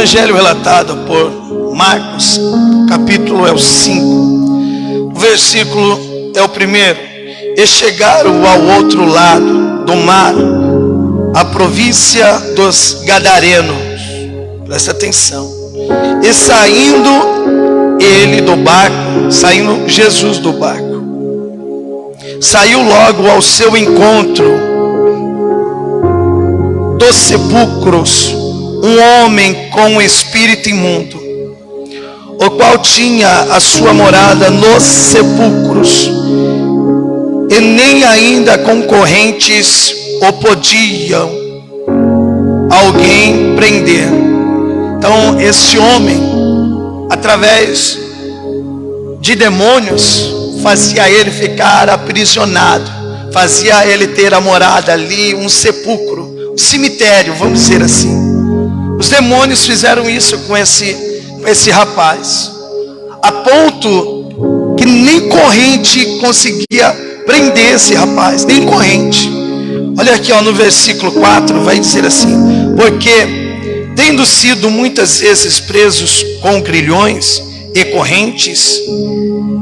Evangelho relatado por Marcos, capítulo é o 5. O versículo é o primeiro. E chegaram ao outro lado do mar, a província dos Gadarenos. Presta atenção. E saindo Jesus do barco, saiu logo ao seu encontro dos sepulcros um homem com um espírito imundo, o qual tinha a sua morada nos sepulcros, e nem ainda concorrentes o podiam alguém prender. Então esse homem, através de demônios, fazia ele ficar aprisionado, fazia ele ter a morada ali, um sepulcro, um cemitério, vamos dizer assim. Os demônios fizeram isso com esse rapaz, a ponto que nem corrente conseguia prender esse rapaz, nem corrente. Olha aqui, no versículo 4 vai dizer assim: porque tendo sido muitas vezes presos com grilhões e correntes,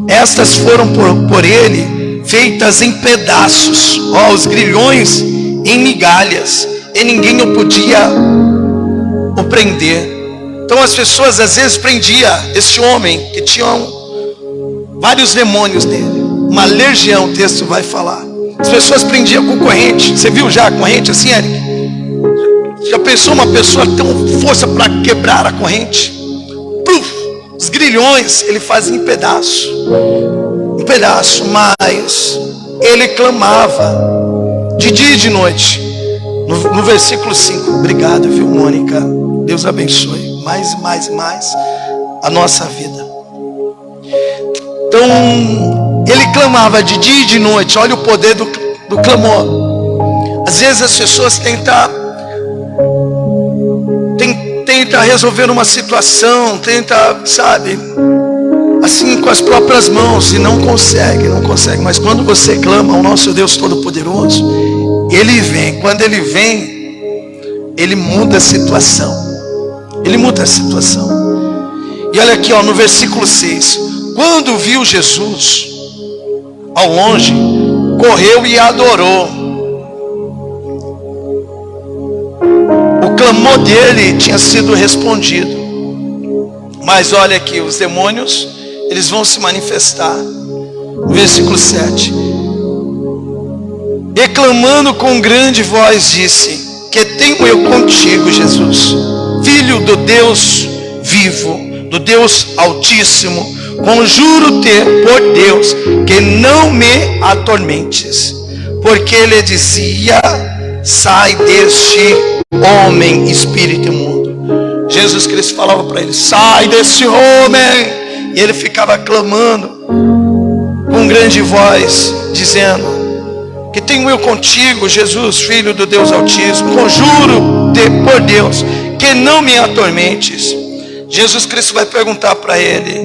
estas foram por ele feitas em pedaços, os grilhões em migalhas, e ninguém o podia o prender. Então as pessoas às vezes prendiam esse homem que tinha vários demônios nele, uma legião, o texto vai falar. As pessoas prendiam com corrente. Você viu já a corrente assim, Eric? Já pensou uma pessoa ter força para quebrar a corrente? Os grilhões ele fazia em pedaço, mas ele clamava de dia e de noite. No versículo 5, obrigado, viu, Mônica? Deus abençoe mais a nossa vida. Então ele clamava de dia e de noite. Olha o poder do clamor. Às vezes as pessoas tentam resolver uma situação, sabe, assim com as próprias mãos, e não consegue. Mas quando você clama ao nosso Deus Todo-Poderoso, Ele vem. Quando Ele vem, Ele muda a situação. E olha aqui, no versículo 6. Quando viu Jesus ao longe, correu e adorou. O clamor dele tinha sido respondido. Mas olha aqui, os demônios, eles vão se manifestar. No versículo 7. E clamando com grande voz disse: que tenho eu contigo, Jesus, Filho do Deus vivo, do Deus Altíssimo, conjuro-te por Deus que não me atormentes. Porque ele dizia: sai deste homem, espírito imundo. Jesus Cristo falava para ele: sai desse homem. E ele ficava clamando com grande voz, dizendo: que tenho eu contigo, Jesus, Filho do Deus Altíssimo, conjuro-te por Deus que não me atormentes. Jesus Cristo vai perguntar para ele: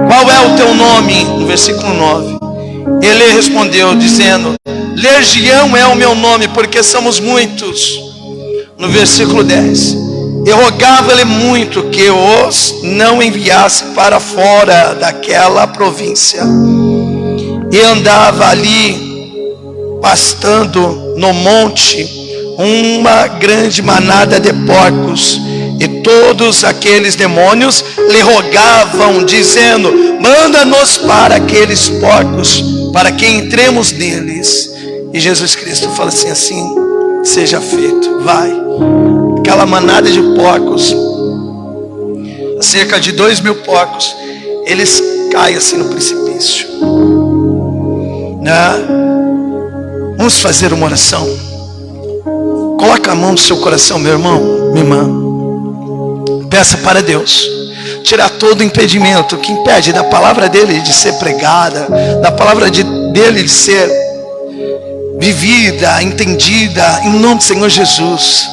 qual é o teu nome? No versículo 9. Ele respondeu dizendo: Legião é o meu nome, porque somos muitos. No versículo 10. E rogava-lhe muito que os não enviasse para fora daquela província. E andava ali pastando no monte uma grande manada de porcos. E todos aqueles demônios lhe rogavam, dizendo: manda-nos para aqueles porcos, para que entremos neles. E Jesus Cristo fala assim: seja feito, vai. Aquela manada de porcos, cerca de 2.000 porcos, eles caem assim no precipício. Vamos fazer uma oração. Coloca a mão no seu coração, meu irmão, minha irmã. Peça para Deus tirar todo o impedimento que impede da palavra dele de ser pregada, da palavra dele de ser vivida, entendida, em nome do Senhor Jesus.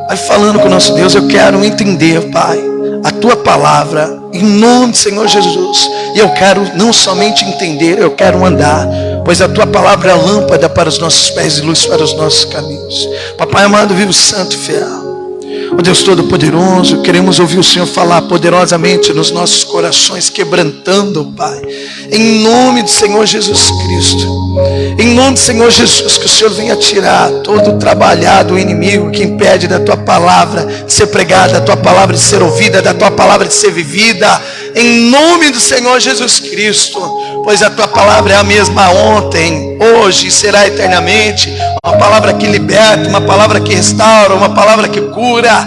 Vai falando com o nosso Deus: eu quero entender, Pai, a tua palavra, em nome do Senhor Jesus. E eu quero não somente entender, eu quero andar, pois a tua palavra é lâmpada para os nossos pés e luz para os nossos caminhos. Papai amado, vivo, santo e fiel, Ó Deus Todo-Poderoso, queremos ouvir o Senhor falar poderosamente nos nossos corações, quebrantando, Pai, em nome do Senhor Jesus Cristo. Em nome do Senhor Jesus, que o Senhor venha tirar todo o trabalhar do inimigo que impede da Tua palavra de ser pregada, da Tua palavra de ser ouvida, da Tua palavra de ser vivida. Em nome do Senhor Jesus Cristo, pois a Tua palavra é a mesma ontem, hoje e será eternamente. Uma palavra que liberta, uma palavra que restaura, uma palavra que cura.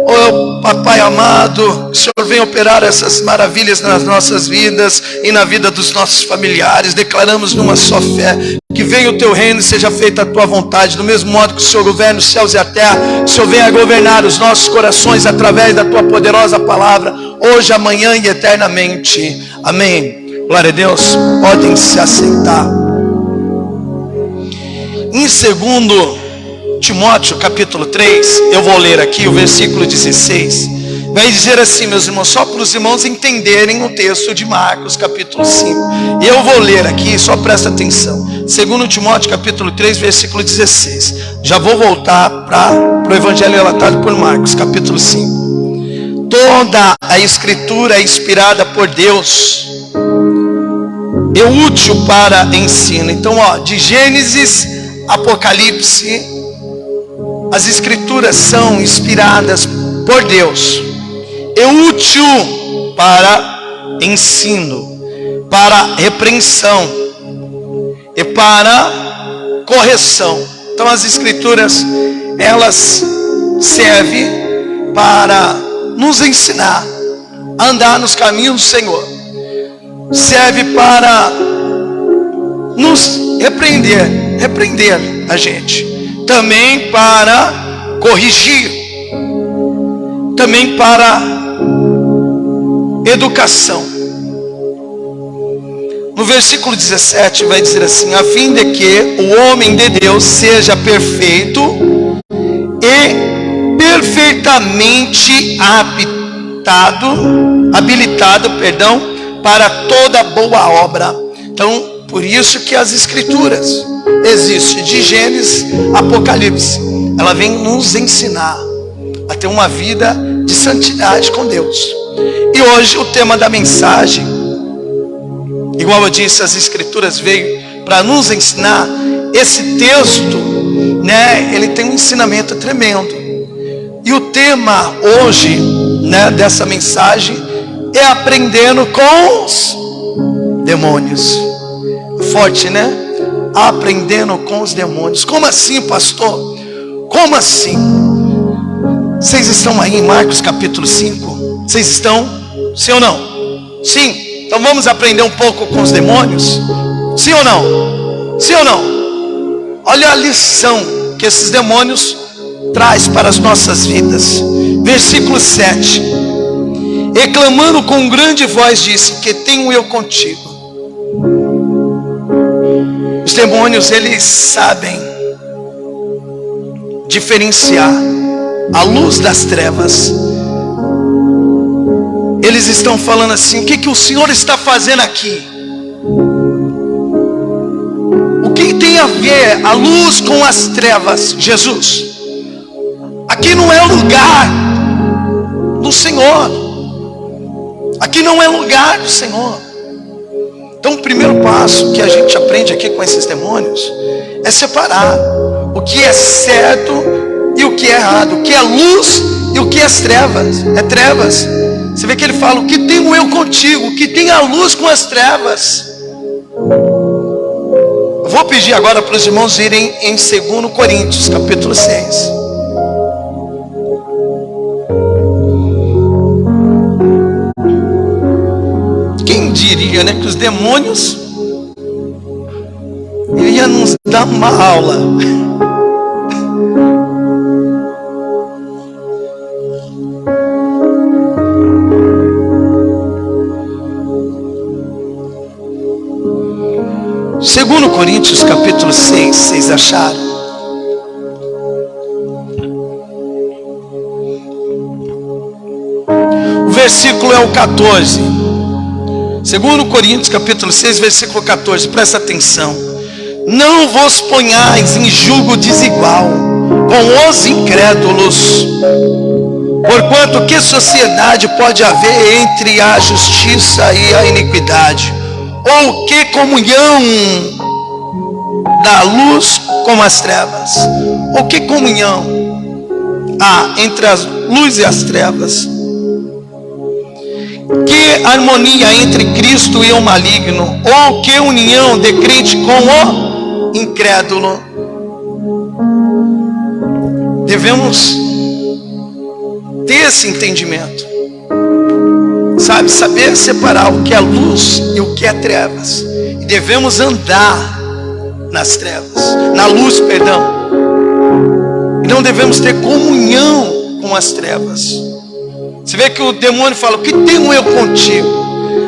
Oh, Papai amado, que o Senhor venha operar essas maravilhas nas nossas vidas e na vida dos nossos familiares. Declaramos numa só fé, que venha o Teu reino e seja feita a Tua vontade, do mesmo modo que o Senhor governa os céus e a terra. Que o Senhor venha governar os nossos corações através da Tua poderosa palavra, hoje, amanhã e eternamente. Amém. Glória a Deus. Podem se assentar. Em 2 Timóteo capítulo 3, eu vou ler aqui o versículo 16. Vai dizer assim, meus irmãos, só para os irmãos entenderem o texto de Marcos capítulo 5. Eu vou ler aqui, só presta atenção. 2 Timóteo capítulo 3, versículo 16. Já vou voltar para o evangelho relatado por Marcos capítulo 5. Toda a escritura é inspirada por Deus, é útil para ensino. Então, de Gênesis, Apocalipse, as escrituras são inspiradas por Deus, é útil para ensino, para repreensão e para correção. Então as escrituras, elas servem para nos ensinar a andar nos caminhos do Senhor, serve para nos repreender a gente, também para corrigir, também para educação. No versículo 17 vai dizer assim: a fim de que o homem de Deus seja perfeito e perfeitamente habilitado, para toda boa obra. Então, por isso que as escrituras existem, de Gênesis, Apocalipse, ela vem nos ensinar a ter uma vida de santidade com Deus. E hoje o tema da mensagem, igual eu disse, as escrituras veio para nos ensinar. Esse texto, ele tem um ensinamento tremendo. E o tema hoje, dessa mensagem é aprendendo com os demônios. Forte, Aprendendo com os demônios. Como assim, pastor? Como assim? Vocês estão aí em Marcos capítulo 5? Vocês estão? Sim ou não? Sim. Então vamos aprender um pouco com os demônios? Sim ou não? Sim ou não? Olha a lição que esses demônios traz para as nossas vidas. Versículo 7. E clamando com grande voz disse: que tenho eu contigo? Os demônios, eles sabem diferenciar a luz das trevas. Eles estão falando assim: o que o Senhor está fazendo aqui? O que tem a ver a luz com as trevas? Jesus, aqui não é lugar do Senhor, aqui não é lugar do Senhor. Então o primeiro passo que a gente aprende aqui com esses demônios é separar o que é certo e o que é errado, o que é luz e o que é trevas. É trevas. Você vê que ele fala: o que tenho eu contigo? O que tem a luz com as trevas? Eu vou pedir agora para os irmãos irem em 2 Coríntios capítulo 6. Quem diria, que os demônios iriam nos dar uma aula? Segundo Coríntios capítulo 6, vocês acharam? O versículo é o 14. 2 Coríntios capítulo 6, versículo 14, presta atenção. Não vos ponhais em julgo desigual com os incrédulos. Porquanto que sociedade pode haver entre a justiça e a iniquidade? Ou que comunhão da luz com as trevas? Ou que comunhão há entre a luz e as trevas? Que harmonia entre Cristo e o maligno? Ou que união de crente com o incrédulo? Devemos ter esse entendimento, sabe, saber separar o que é luz e o que é trevas. E devemos andar nas trevas, na luz, perdão. E não devemos ter comunhão com as trevas. Você vê que o demônio fala: o que tenho eu contigo?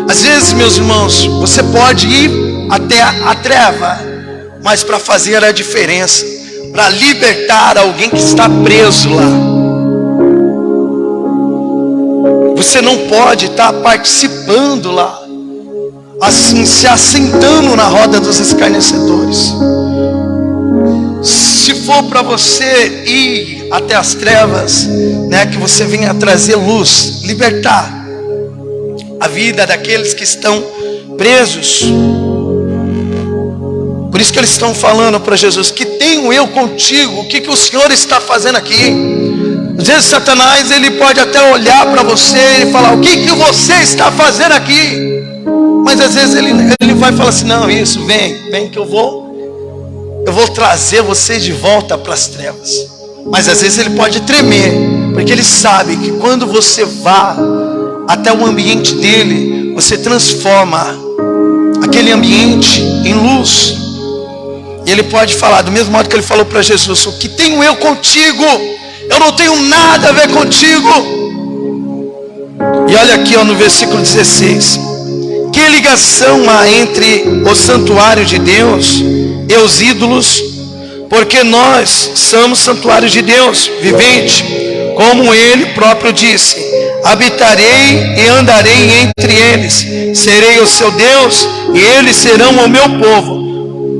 Às vezes, meus irmãos, você pode ir até a treva, mas para fazer a diferença, para libertar alguém que está preso lá. Você não pode estar participando lá, assim, se assentando na roda dos escarnecedores. Se for para você ir até as trevas, né, que você venha trazer luz, libertar a vida daqueles que estão presos. Por isso que eles estão falando para Jesus: que tenho eu contigo? O que o Senhor está fazendo aqui? Às vezes Satanás, ele pode até olhar para você e falar: o que você está fazendo aqui? Mas às vezes ele vai falar assim: não, isso, vem que eu vou trazer você de volta para as trevas. Mas às vezes ele pode tremer, porque ele sabe que quando você vá até o ambiente dele, você transforma aquele ambiente em luz. E ele pode falar, do mesmo modo que ele falou para Jesus: o que tenho eu contigo? Eu não tenho nada a ver contigo. E olha aqui, ó, no versículo 16: que ligação há entre o santuário de Deus e os ídolos? Porque nós somos santuário de Deus vivente, como ele próprio disse: habitarei e andarei entre eles, serei o seu Deus e eles serão o meu povo.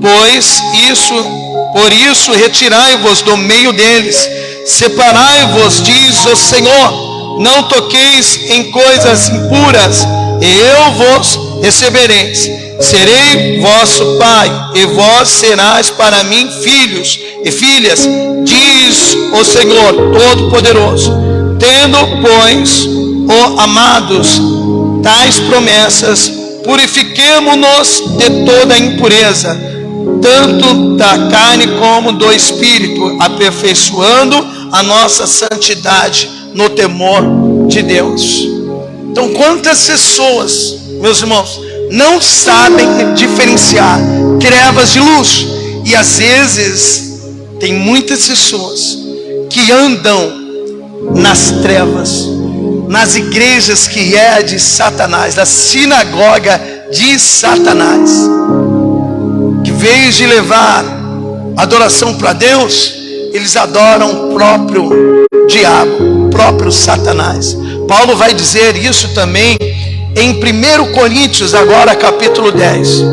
Por isso retirai-vos do meio deles, separai-vos, diz o Senhor, não toqueis em coisas impuras, e eu vos recebereis. Serei vosso pai, e vós serás para mim filhos e filhas, diz o Senhor Todo-Poderoso. Tendo, pois, amados, tais promessas, purifiquemo-nos de toda impureza, tanto da carne como do espírito, aperfeiçoando a nossa santidade no temor de Deus. Então, quantas pessoas, meus irmãos, não sabem diferenciar trevas de luz? E às vezes tem muitas pessoas que andam nas trevas, nas igrejas que é de Satanás, da sinagoga de Satanás, que em vez de levar adoração para Deus, eles adoram o próprio diabo, o próprio Satanás. Paulo vai dizer isso também em 1 Coríntios, agora capítulo 10.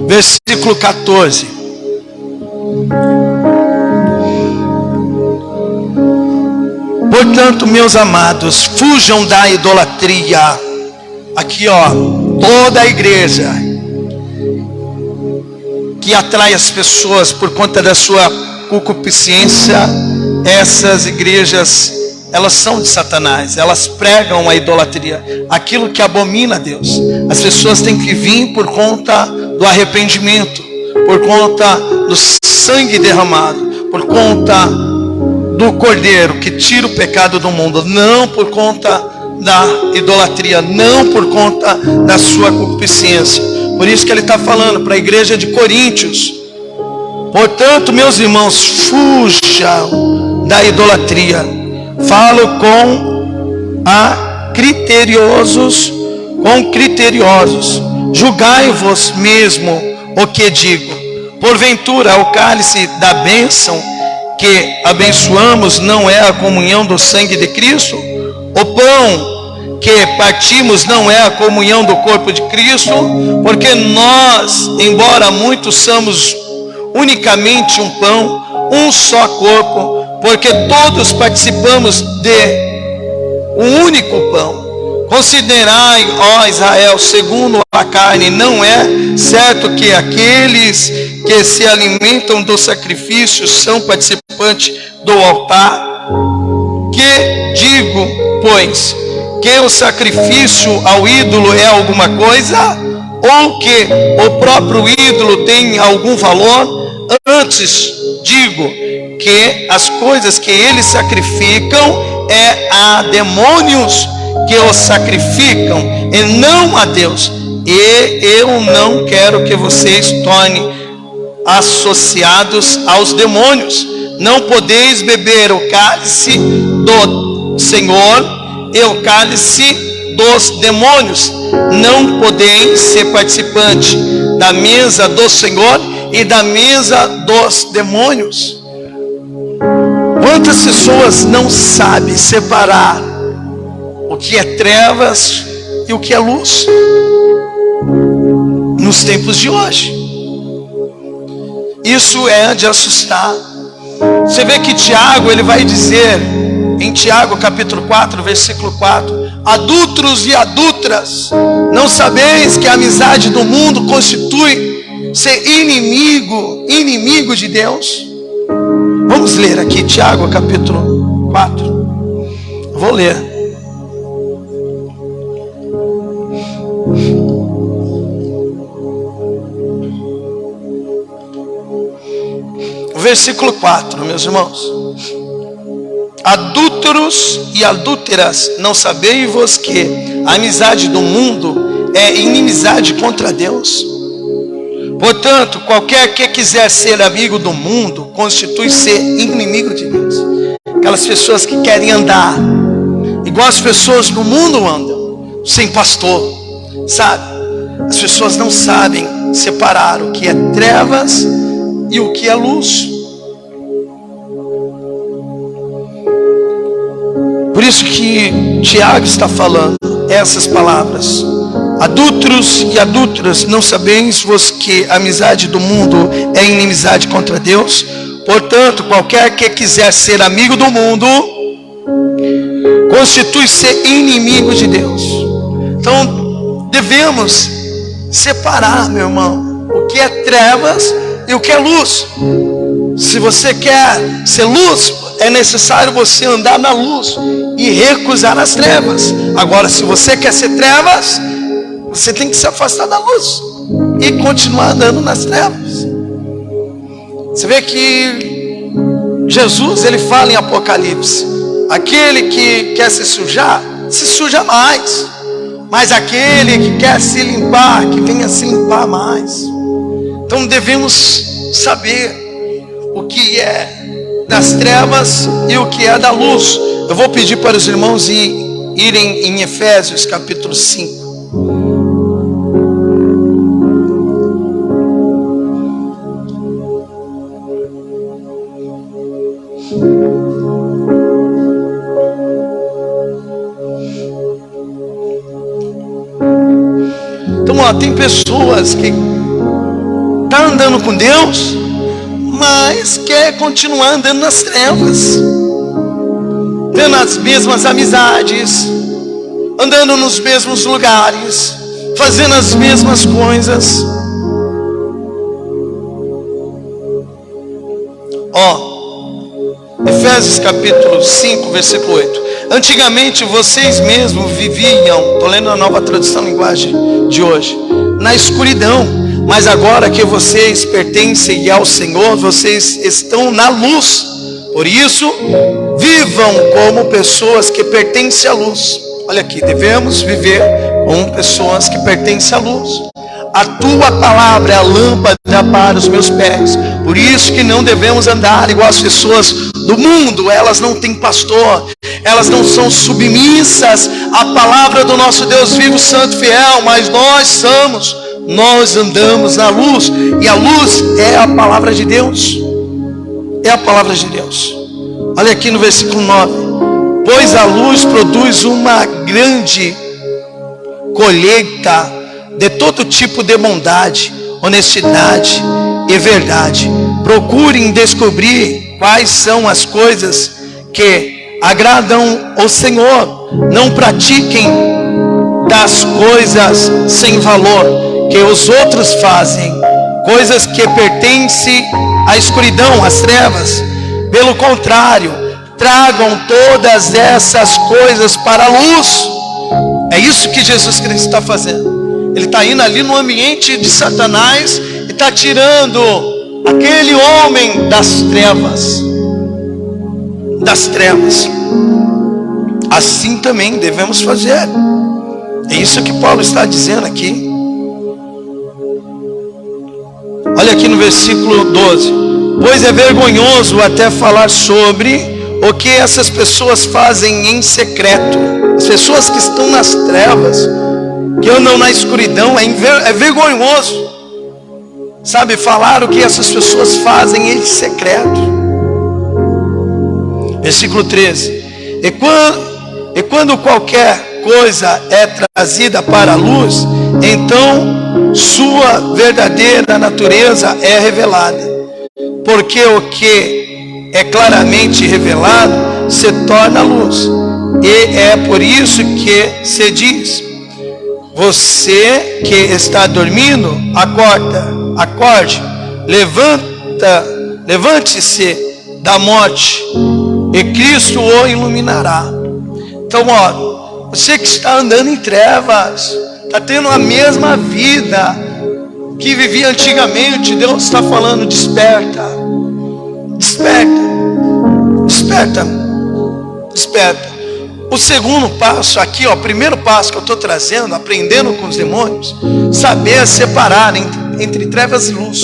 Versículo 14. Portanto, meus amados, fujam da idolatria. Aqui, ó, toda a igreja que atrai as pessoas por conta da sua concupiscência, essas igrejas, elas são de Satanás. Elas pregam a idolatria, aquilo que abomina a Deus. As pessoas têm que vir por conta do arrependimento, por conta do sangue derramado, por conta do Cordeiro que tira o pecado do mundo, não por conta da idolatria, não por conta da sua concupiscência. Por isso que ele está falando para a igreja de Coríntios: portanto, meus irmãos, fujam da idolatria. Falo com criteriosos, julgai-vos mesmo o que digo. Porventura o cálice da bênção que abençoamos não é a comunhão do sangue de Cristo? O pão que partimos não é a comunhão do corpo de Cristo? Porque nós, embora muitos somos unicamente um pão, um só corpo, porque todos participamos de um único pão. Considerai, ó Israel, segundo a carne, não é certo que aqueles que se alimentam do sacrifício são participantes do altar? Que digo, pois, que o sacrifício ao ídolo é alguma coisa? Ou que o próprio ídolo tem algum valor? Antes digo que as coisas que eles sacrificam é a demônios que os sacrificam e não a Deus. E eu não quero que vocês tornem associados aos demônios. Não podeis beber o cálice do Senhor e o cálice dos demônios. Não podeis ser participante da mesa do Senhor e da mesa dos demônios. Quantas pessoas não sabem separar o que é trevas e o que é luz nos tempos de hoje? Isso é de assustar. Você vê que Tiago, ele vai dizer em Tiago capítulo 4, versículo 4: adúlteros e adúlteras, não sabeis que a amizade do mundo constitui ser inimigo de Deus? Vamos ler aqui Tiago capítulo 4. Vou ler. Versículo 4, meus irmãos. Adúlteros e adúlteras, não sabeis-vos que a amizade do mundo é inimizade contra Deus? Portanto, qualquer que quiser ser amigo do mundo, constitui ser inimigo de Deus. Aquelas pessoas que querem andar igual as pessoas no mundo andam, sem pastor, sabe? As pessoas não sabem separar o que é trevas e o que é luz. Por isso que Tiago está falando essas palavras. Adúlteros e adúlteras, não sabeis vos que a amizade do mundo é inimizade contra Deus? Portanto, qualquer que quiser ser amigo do mundo, constitui ser inimigo de Deus. Então, devemos separar, meu irmão, o que é trevas e o que é luz. Se você quer ser luz, é necessário você andar na luz e recusar as trevas. Agora, se você quer ser trevas, você tem que se afastar da luz e continuar andando nas trevas. Você vê que Jesus, ele fala em Apocalipse: aquele que quer se sujar, se suja mais. Mas aquele que quer se limpar, que venha se limpar mais. Então devemos saber o que é das trevas e o que é da luz. Eu vou pedir para os irmãos irem em Efésios capítulo 5. Então, tem pessoas que estão andando com Deus, mas quer continuar andando nas trevas, tendo as mesmas amizades, andando nos mesmos lugares, fazendo as mesmas coisas. Efésios capítulo 5, versículo 8. Antigamente vocês mesmos viviam, estou lendo a Nova Tradução Linguagem de hoje, na escuridão, mas agora que vocês pertencem ao Senhor, vocês estão na luz. Por isso, vivam como pessoas que pertencem à luz. Olha aqui, devemos viver como pessoas que pertencem à luz. A tua palavra é a lâmpada para os meus pés. Por isso que não devemos andar igual as pessoas do mundo. Elas não têm pastor, elas não são submissas à palavra do nosso Deus vivo, santo, fiel. Mas nós andamos na luz, e a luz é a palavra de Deus. É a palavra de Deus. Olha aqui no versículo 9. Pois a luz produz uma grande colheita de todo tipo de bondade, honestidade e verdade. Procurem descobrir quais são as coisas que agradam ao Senhor. Não pratiquem das coisas sem valor que os outros fazem, coisas que pertencem à escuridão, às trevas. Pelo contrário, tragam todas essas coisas para a luz. É isso que Jesus Cristo está fazendo. Ele está indo ali no ambiente de Satanás e está tirando aquele homem das trevas. Das trevas. Assim também devemos fazer. É isso que Paulo está dizendo aqui. Olha aqui no versículo 12. Pois é vergonhoso até falar sobre o que essas pessoas fazem em secreto. As pessoas que estão nas trevas, que andam na escuridão, é vergonhoso, sabe, falar o que essas pessoas fazem em secreto. Versículo 13. E quando qualquer coisa é trazida para a luz, então sua verdadeira natureza é revelada. Porque o que é claramente revelado se torna luz. E é por isso que se diz: você que está dormindo, acorde, levante-se da morte, e Cristo o iluminará. Então, ó, você que está andando em trevas, está tendo a mesma vida que vivia antigamente, Deus está falando: desperta, desperta, desperta, desperta. O segundo passo aqui, ó, o primeiro passo que eu estou trazendo, aprendendo com os demônios, saber separar entre trevas e luz.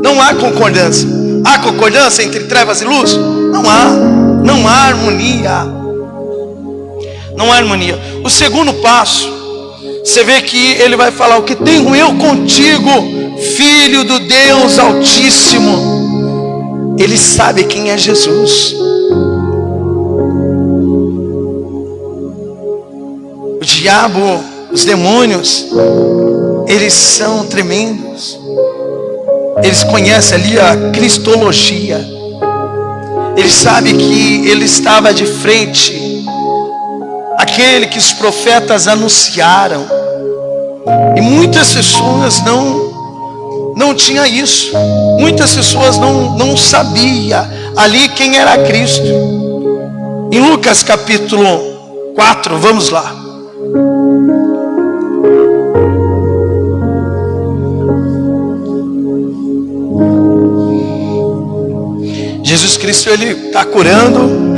Não há concordância. Há concordância entre trevas e luz? Não há. Não há harmonia. Não há harmonia. O segundo passo, você vê que ele vai falar: o que tenho eu contigo, filho do Deus Altíssimo. Ele sabe quem é Jesus. O diabo, os demônios, eles são tremendos. Eles conhecem ali a cristologia. Ele sabe que ele estava de frente àquele que os profetas anunciaram. E muitas pessoas não tinham isso. Muitas pessoas não sabiam ali quem era Cristo. Em Lucas capítulo 4, vamos lá. Jesus Cristo, ele está curando.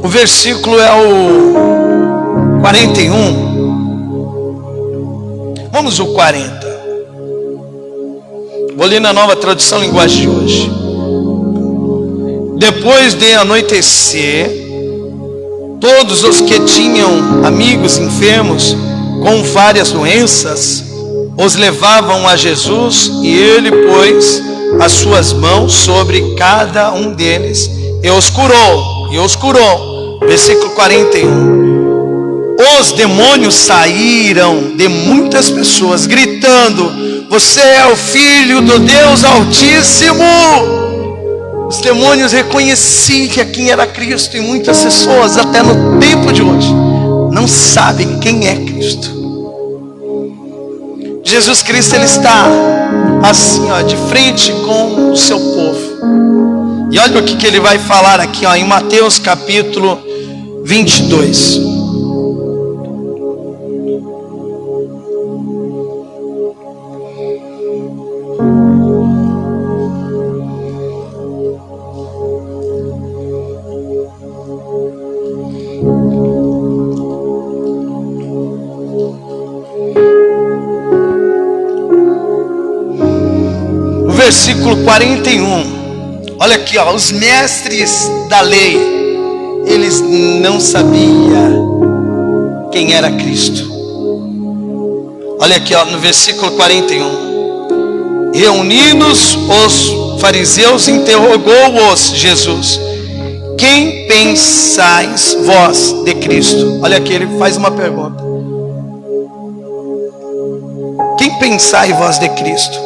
O versículo é o 41. Vamos o 40. Vou ler na Nova Tradução Linguagem de hoje. Depois de anoitecer, todos os que tinham amigos enfermos com várias doenças os levavam a Jesus, e ele pôs as suas mãos sobre cada um deles e os curou. Versículo 41. Os demônios saíram de muitas pessoas gritando: você é o Filho do Deus Altíssimo. Os demônios reconheciam quem era Cristo, e muitas pessoas, até no tempo de hoje, não sabem quem é Cristo. Jesus Cristo, ele está assim, ó, de frente com o seu povo. E olha o que ele vai falar aqui, ó, em Mateus capítulo 22. Versículo 41. Olha aqui, ó, os mestres da lei eles não sabiam quem era Cristo. Olha aqui, ó, no versículo 41. Reunidos os fariseus, interrogou-os Jesus: quem pensais vós de Cristo? Olha aqui, ele faz uma pergunta: quem pensais vós de Cristo?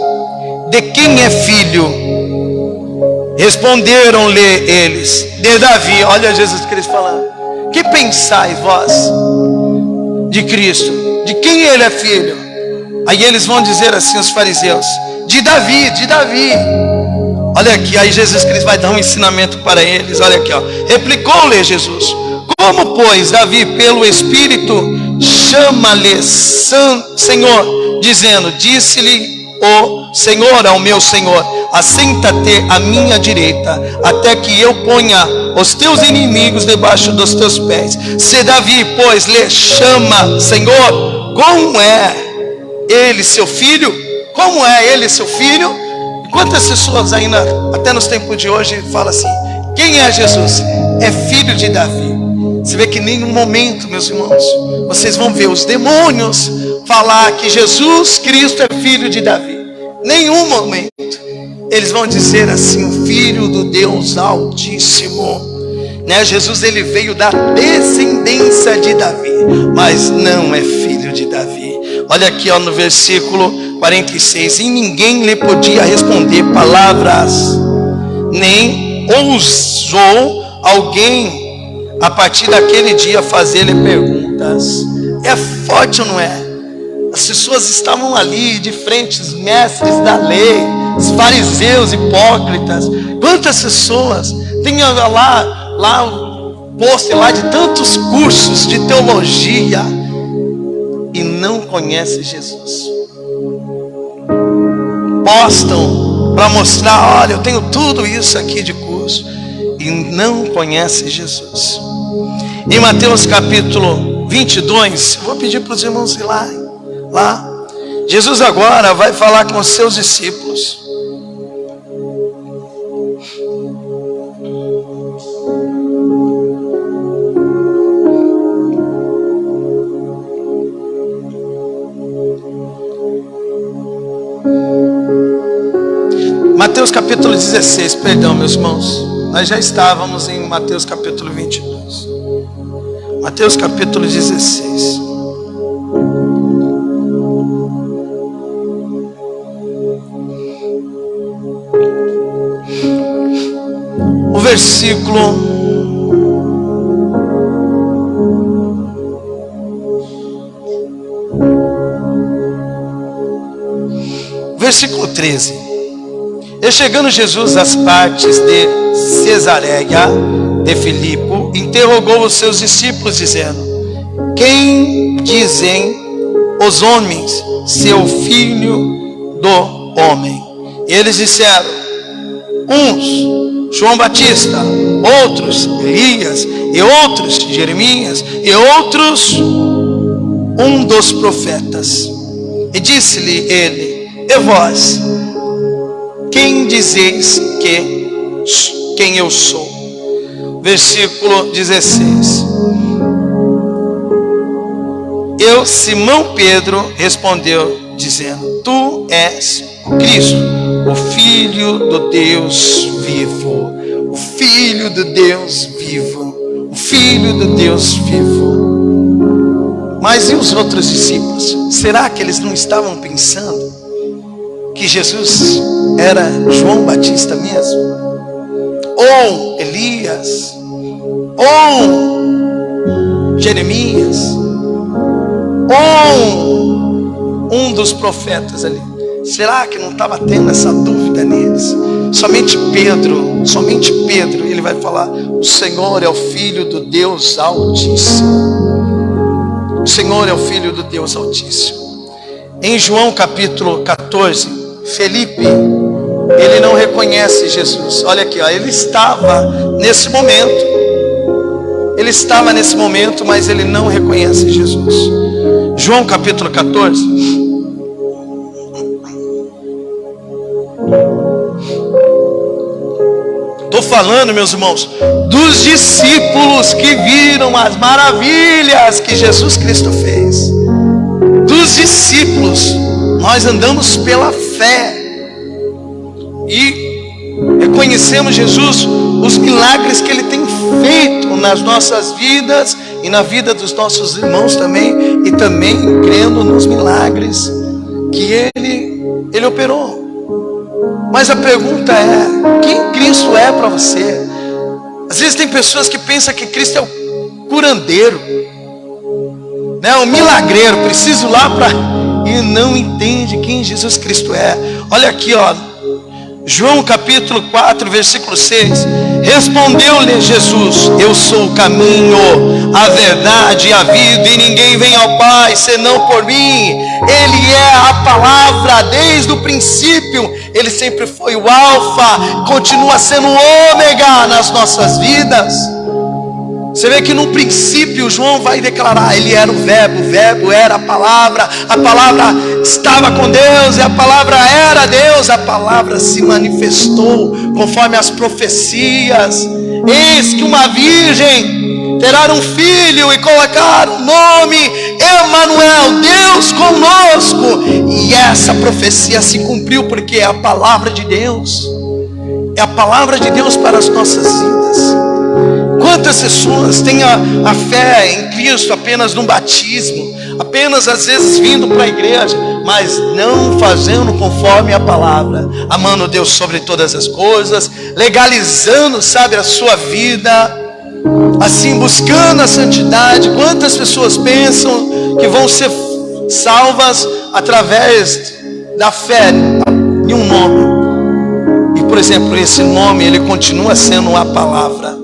De quem é filho? Responderam-lhe eles: de Davi. Olha Jesus Cristo falando: que pensais vós de Cristo? De quem ele é filho? Aí eles vão dizer assim, os fariseus: de Davi, de Davi. Olha aqui, aí Jesus Cristo vai dar um ensinamento para eles. Olha aqui, ó. Replicou-lhe Jesus: como, pois, Davi, pelo Espírito, chama-lhe Senhor, dizendo: disse-lhe o Senhor ao meu Senhor: assenta-te à minha direita, até que eu ponha os teus inimigos debaixo dos teus pés. Se Davi, pois, lhe chama Senhor, como é ele seu filho? Como é ele seu filho? Quantas pessoas ainda, até nos tempos de hoje, falam assim: quem é Jesus? É filho de Davi. Você vê que em nenhum momento, meus irmãos, vocês vão ver os demônios falar que Jesus Cristo é filho de Davi. Nenhum momento. Eles vão dizer assim: o filho do Deus Altíssimo, né? Jesus, ele veio da descendência de Davi, mas não é filho de Davi. Olha aqui, ó, no versículo 46. E ninguém lhe podia responder palavras, nem ousou alguém a partir daquele dia fazer-lhe perguntas. É forte ou não é? As pessoas estavam ali de frente, os mestres da lei, os fariseus hipócritas. Quantas pessoas tem lá um pôster lá de tantos cursos de teologia e não conhece Jesus. Postam para mostrar: olha, eu tenho tudo isso aqui de curso, e não conhece Jesus. Em Mateus capítulo 22, eu vou pedir para os irmãos ir lá. Jesus agora vai falar com os seus discípulos. Mateus capítulo 16, perdão, meus irmãos, nós já estávamos em Mateus capítulo 22. Mateus capítulo 16. O versículo 13. E chegando Jesus às partes de Cesareia de Filipe, interrogou os seus discípulos, dizendo: quem dizem os homens ser o filho do homem? Eles disseram: uns João Batista, outros Elias, e outros Jeremias, e outros um dos profetas. E disse-lhe ele: e vós, quem dizeis quem eu sou? Versículo 16. Eu, Simão Pedro, respondeu, dizendo: tu és o Cristo, o Filho do Deus vivo. O Filho do Deus vivo. O Filho do Deus vivo. Mas e os outros discípulos? Será que eles não estavam pensando que Jesus era João Batista mesmo? Ou Elias? Ou Jeremias? Ou um dos profetas ali? Será que não estava tendo essa dúvida neles? Somente Pedro, ele vai falar: o Senhor é o Filho do Deus Altíssimo. O Senhor é o Filho do Deus Altíssimo. Em João capítulo 14, Felipe, ele não reconhece Jesus. Olha aqui, ó, ele estava nesse momento, mas ele não reconhece Jesus. João capítulo 14. Estou estou falando, meus irmãos, dos discípulos que viram as maravilhas que Jesus Cristo fez. Dos discípulos. Nós andamos pela fé e reconhecemos Jesus, os milagres que Ele tem feito nas nossas vidas e na vida dos nossos irmãos também, e também crendo nos milagres que Ele operou. Mas a pergunta é: quem Cristo é para você? Às vezes tem pessoas que pensam que Cristo é o curandeiro, né? O milagreiro, preciso lá para... e não entende quem Jesus Cristo é. Olha aqui, ó, João capítulo 4, versículo 6. Respondeu-lhe Jesus: eu sou o caminho, a verdade e a vida, e ninguém vem ao Pai senão por mim. Ele é a palavra desde o princípio. Ele sempre foi o alfa, continua sendo o ômega nas nossas vidas. Você vê que no princípio João vai declarar: ele era o verbo era a palavra estava com Deus, e a palavra era Deus, a palavra se manifestou conforme as profecias. Eis que uma virgem terá um filho, e colocaram o nome Emanuel, Deus conosco. E essa profecia se cumpriu, porque é a palavra de Deus, é a palavra de Deus para as nossas vidas. Quantas pessoas têm a fé em Cristo apenas no batismo, apenas às vezes vindo para a igreja, mas não fazendo conforme a palavra, amando Deus sobre todas as coisas, legalizando, sabe, a sua vida, assim, buscando a santidade. Quantas pessoas pensam que vão ser salvas através da fé em um nome, e por exemplo, esse nome, ele continua sendo a palavra.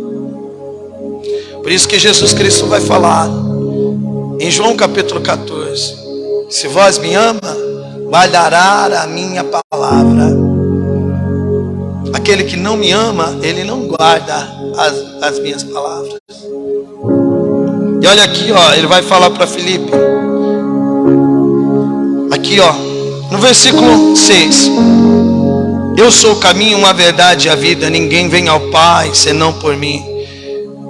Por isso que Jesus Cristo vai falar em João capítulo 14: se vós me ama, guardará a minha palavra. Aquele que não me ama, ele não guarda as minhas palavras. E olha aqui, ó, ele vai falar para Filipe, aqui, ó, no versículo 6: eu sou o caminho, a verdade e a vida, ninguém vem ao Pai senão por mim.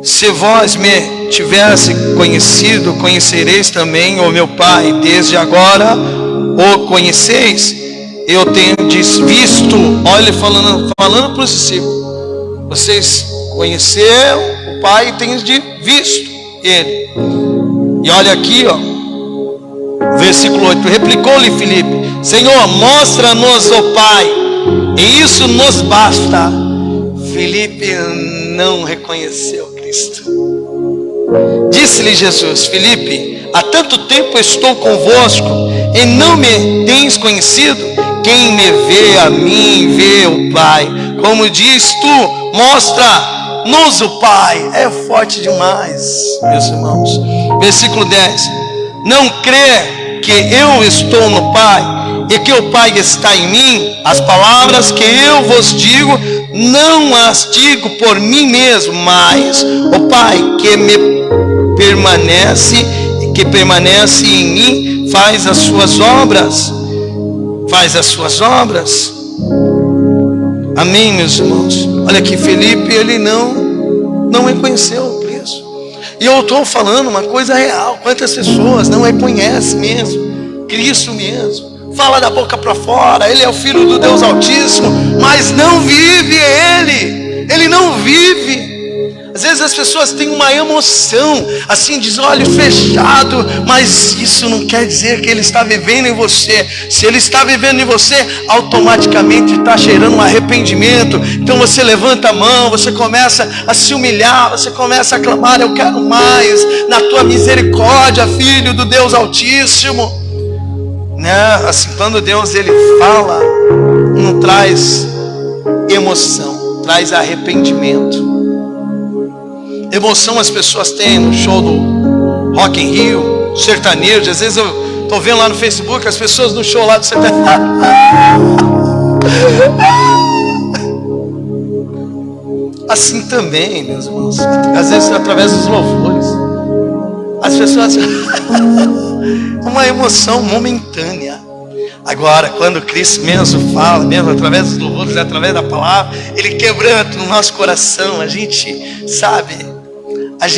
Se vós me tivesse conhecido, conhecereis também o meu Pai. Desde agora o conheceis, eu tenho visto. Olha, falando para os discípulos: vocês conheceram o Pai e têm visto Ele. E olha aqui, ó, versículo 8: replicou-lhe Filipe: Senhor, mostra-nos o Pai, e isso nos basta. Filipe não reconheceu Cristo. Disse-lhe Jesus: Filipe, há tanto tempo estou convosco e não me tens conhecido? Quem me vê a mim, vê o Pai. Como diz tu, mostra-nos o Pai. É forte demais, meus irmãos. Versículo 10: não crê que eu estou no Pai e que o Pai está em mim? As palavras que eu vos digo, não as digo por mim mesmo, mas o Pai que permanece em mim faz as suas obras. Amém, meus irmãos. Olha aqui, Filipe, ele não reconheceu Cristo. E eu estou falando uma coisa real. Quantas pessoas não reconhecem mesmo Cristo mesmo? Fala da boca para fora, Ele é o Filho do Deus Altíssimo, mas não vive Ele não vive. Às vezes as pessoas têm uma emoção, assim, de olho fechado, mas isso não quer dizer que Ele está vivendo em você. Se Ele está vivendo em você, automaticamente está gerando um arrependimento. Então você levanta a mão, você começa a se humilhar, você começa a clamar: eu quero mais, na tua misericórdia, Filho do Deus Altíssimo. Né? Assim, quando Deus ele fala, não traz emoção, traz arrependimento. Emoção as pessoas têm no show do Rock in Rio, sertanejo. Às vezes eu estou vendo lá no Facebook as pessoas no show lá do sertanejo. Assim também, meus irmãos, às vezes através dos louvores, as pessoas uma emoção momentânea. Agora, quando Cristo mesmo fala, mesmo através dos louvores, através da palavra, Ele quebranta no nosso coração. A gente, sabe, a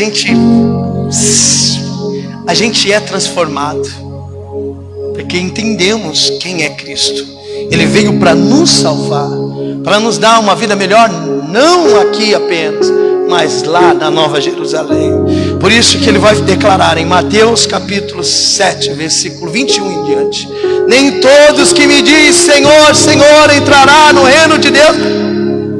gente é transformado, porque entendemos quem é Cristo. Ele veio para nos salvar, para nos dar uma vida melhor, não aqui apenas, mas lá na Nova Jerusalém. Por isso que ele vai declarar em Mateus capítulo 7, versículo 21 em diante: nem todos que me dizem Senhor, Senhor entrará no reino de Deus,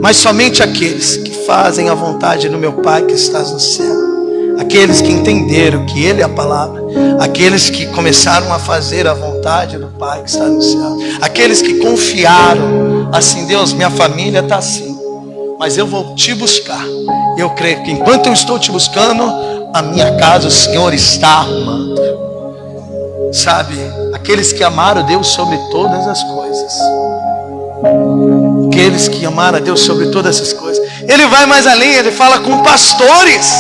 mas somente aqueles que fazem a vontade do meu Pai que estás no céu. Aqueles que entenderam que Ele é a palavra, aqueles que começaram a fazer a vontade do Pai que está no céu, aqueles que confiaram assim: Deus, minha família está assim, mas eu vou te buscar. Eu creio que enquanto eu estou te buscando, a minha casa o Senhor está arrumando. Sabe, aqueles que amaram a Deus sobre todas as coisas, aqueles que amaram a Deus sobre todas essas coisas. Ele vai mais além, ele fala com pastores.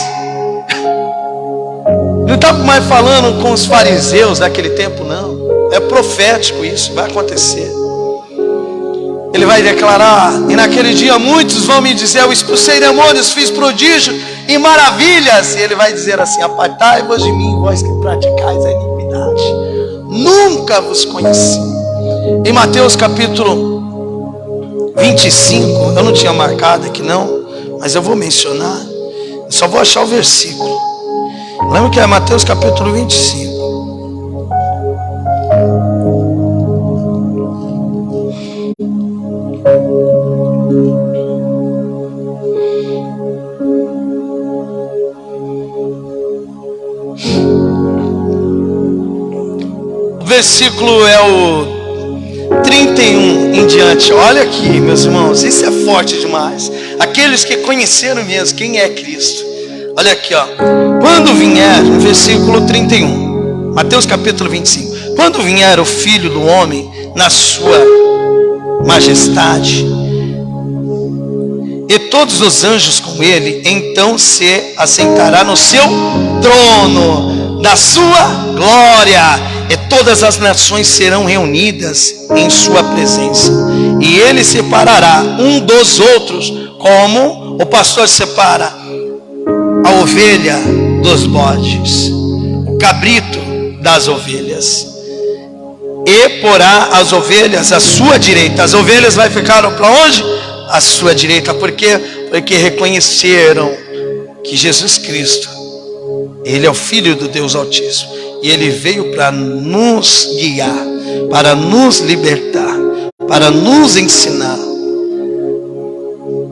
Não está mais falando com os fariseus daquele tempo, não. É profético isso, vai acontecer. Ele vai declarar: e naquele dia muitos vão me dizer, eu expulsei demônios, fiz prodígio e maravilhas. E ele vai dizer assim: apartai-vos de mim, vós que praticais a iniquidade, nunca vos conheci. Em Mateus capítulo 25, eu não tinha marcado aqui não, mas eu vou mencionar, eu só vou achar o versículo. Lembra que é Mateus capítulo 25. O versículo é o 31 em diante. Olha aqui, meus irmãos, isso é forte demais. Aqueles que conheceram mesmo quem é Cristo. Olha aqui, ó. Quando vier, no versículo 31, Mateus capítulo 25. Quando vier o Filho do Homem na sua majestade, e todos os anjos com ele, então se assentará no seu trono da sua glória, e todas as nações serão reunidas em sua presença, e ele separará um dos outros, como o pastor separa a ovelha dos bodes, o cabrito das ovelhas, e porá as ovelhas à sua direita. As ovelhas vai ficar para onde? À sua direita. Por quê? Porque reconheceram que Jesus Cristo, Ele é o Filho do Deus Altíssimo, e Ele veio para nos guiar, para nos libertar, para nos ensinar.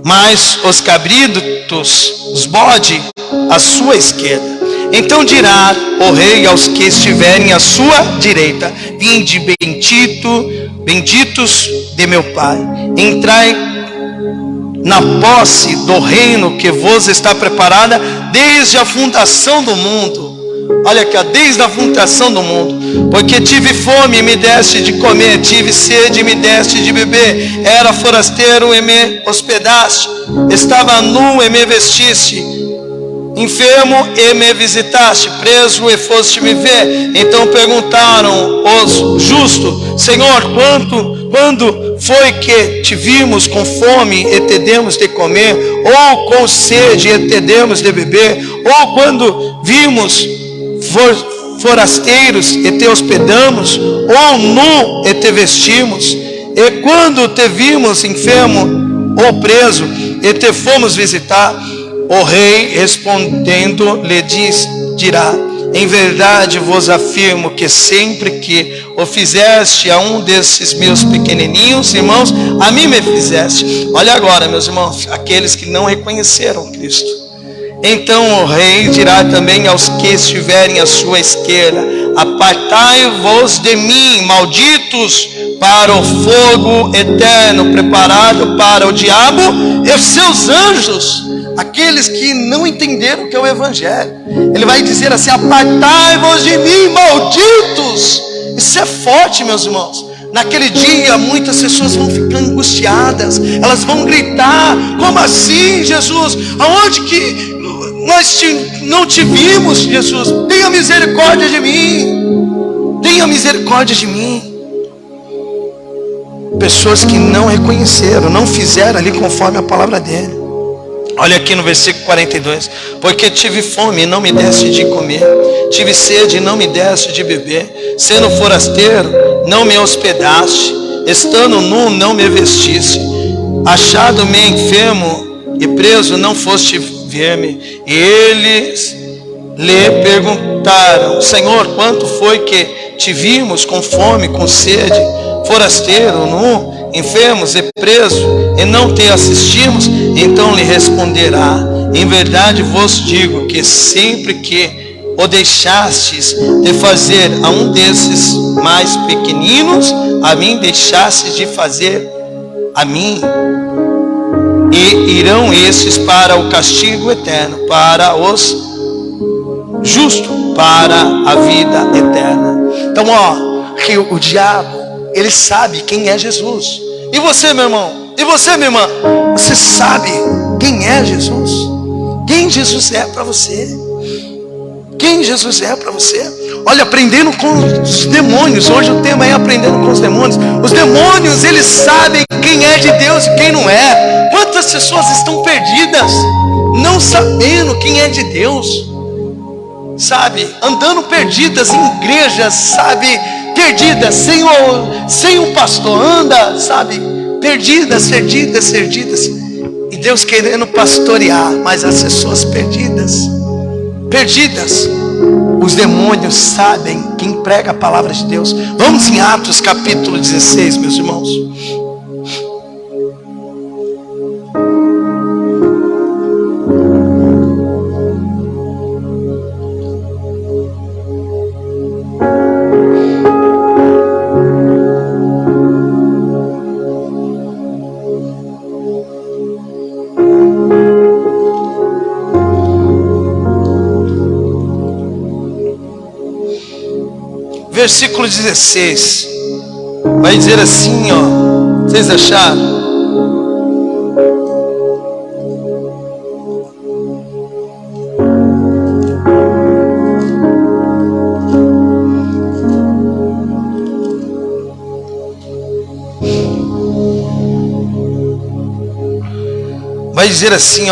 Mas os cabritos, os bodes, à sua esquerda. Então dirá o rei aos que estiverem à sua direita: vinde benditos de meu Pai, entrai na posse do reino que vos está preparada desde a fundação do mundo. Olha aqui, desde a fundação do mundo. Porque tive fome e me deste de comer, tive sede e me deste de beber, era forasteiro e me hospedaste, estava nu e me vestiste, enfermo e me visitaste, preso e foste me ver. Então perguntaram os justos: Senhor, quando foi que te vimos com fome e te demos de comer, ou com sede e te demos de beber? Ou quando vimos forasteiros e te hospedamos, ou nu e te vestimos? E quando te vimos enfermo ou preso e te fomos visitar? O rei respondendo lhe dirá: em verdade vos afirmo que sempre que o fizeste a um desses meus pequenininhos irmãos, a mim me fizeste. Olha agora, meus irmãos, aqueles que não reconheceram Cristo. Então o rei dirá também aos que estiverem à sua esquerda: apartai-vos de mim, malditos, para o fogo eterno preparado para o diabo e os seus anjos. Aqueles que não entenderam o que é o Evangelho. Ele vai dizer assim: apartai-vos de mim, malditos. Isso é forte, meus irmãos. Naquele dia muitas pessoas vão ficar angustiadas, elas vão gritar: como assim, Jesus? Aonde que nós não te vimos, Jesus? Tenha misericórdia de mim, tenha misericórdia de mim. pessoas que não reconheceram, não fizeram ali conforme a palavra dele. Olha aqui no versículo 42. Porque tive fome e não me deste de comer, tive sede e não me deste de beber, sendo forasteiro não me hospedaste, estando nu não me vestiste, achado-me enfermo e preso não foste ver-me. E eles lhe perguntaram: Senhor, quanto foi que te vimos com fome, com sede, forasteiro, nu, enfermos e preso, e não te assistimos? Então lhe responderá: em verdade vos digo que sempre que o deixastes de fazer a um desses mais pequeninos, a mim deixastes de fazer a mim. E irão estes para o castigo eterno, para os justos para a vida eterna. Então, que o diabo, ele sabe quem é Jesus. E você, meu irmão? E você, minha irmã? Você sabe quem é Jesus? Quem Jesus é para você? Quem Jesus é para você? Olha, aprendendo com os demônios. Hoje o tema é aprendendo com os demônios. Os demônios, eles sabem quem é de Deus e quem não é. Quantas pessoas estão perdidas, não sabendo quem é de Deus, sabe? Andando perdidas em igrejas, sabe? Perdidas, sem um pastor, anda, sabe? Perdidas. E Deus querendo pastorear, mas as pessoas perdidas. Os demônios sabem quem prega a palavra de Deus. Vamos em Atos capítulo 16, meus irmãos. Versículo 16 vai dizer assim, vocês acharam? Vai dizer assim,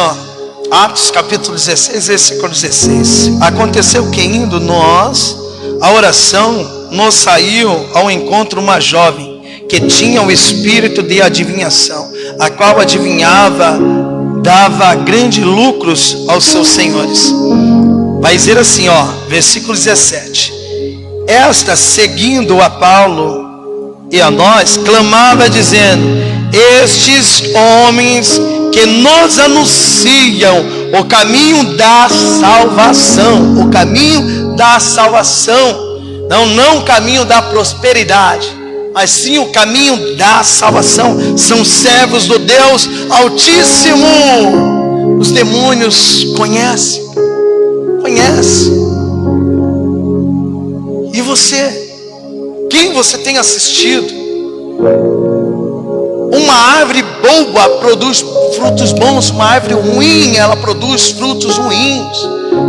Atos capítulo 16, versículo 16. Aconteceu que indo nós a oração, nos saiu ao encontro uma jovem que tinha o espírito de adivinhação, a qual adivinhava, dava grandes lucros aos seus senhores. Vai dizer assim, versículo 17. Esta, seguindo a Paulo e a nós, clamava dizendo: estes homens que nos anunciam o caminho da salvação, o caminho da salvação, não o caminho da prosperidade, mas sim o caminho da salvação, são servos do Deus Altíssimo. Os demônios conhecem. E você? Quem você tem assistido? Uma árvore boa produz frutos bons, uma árvore ruim, ela produz frutos ruins.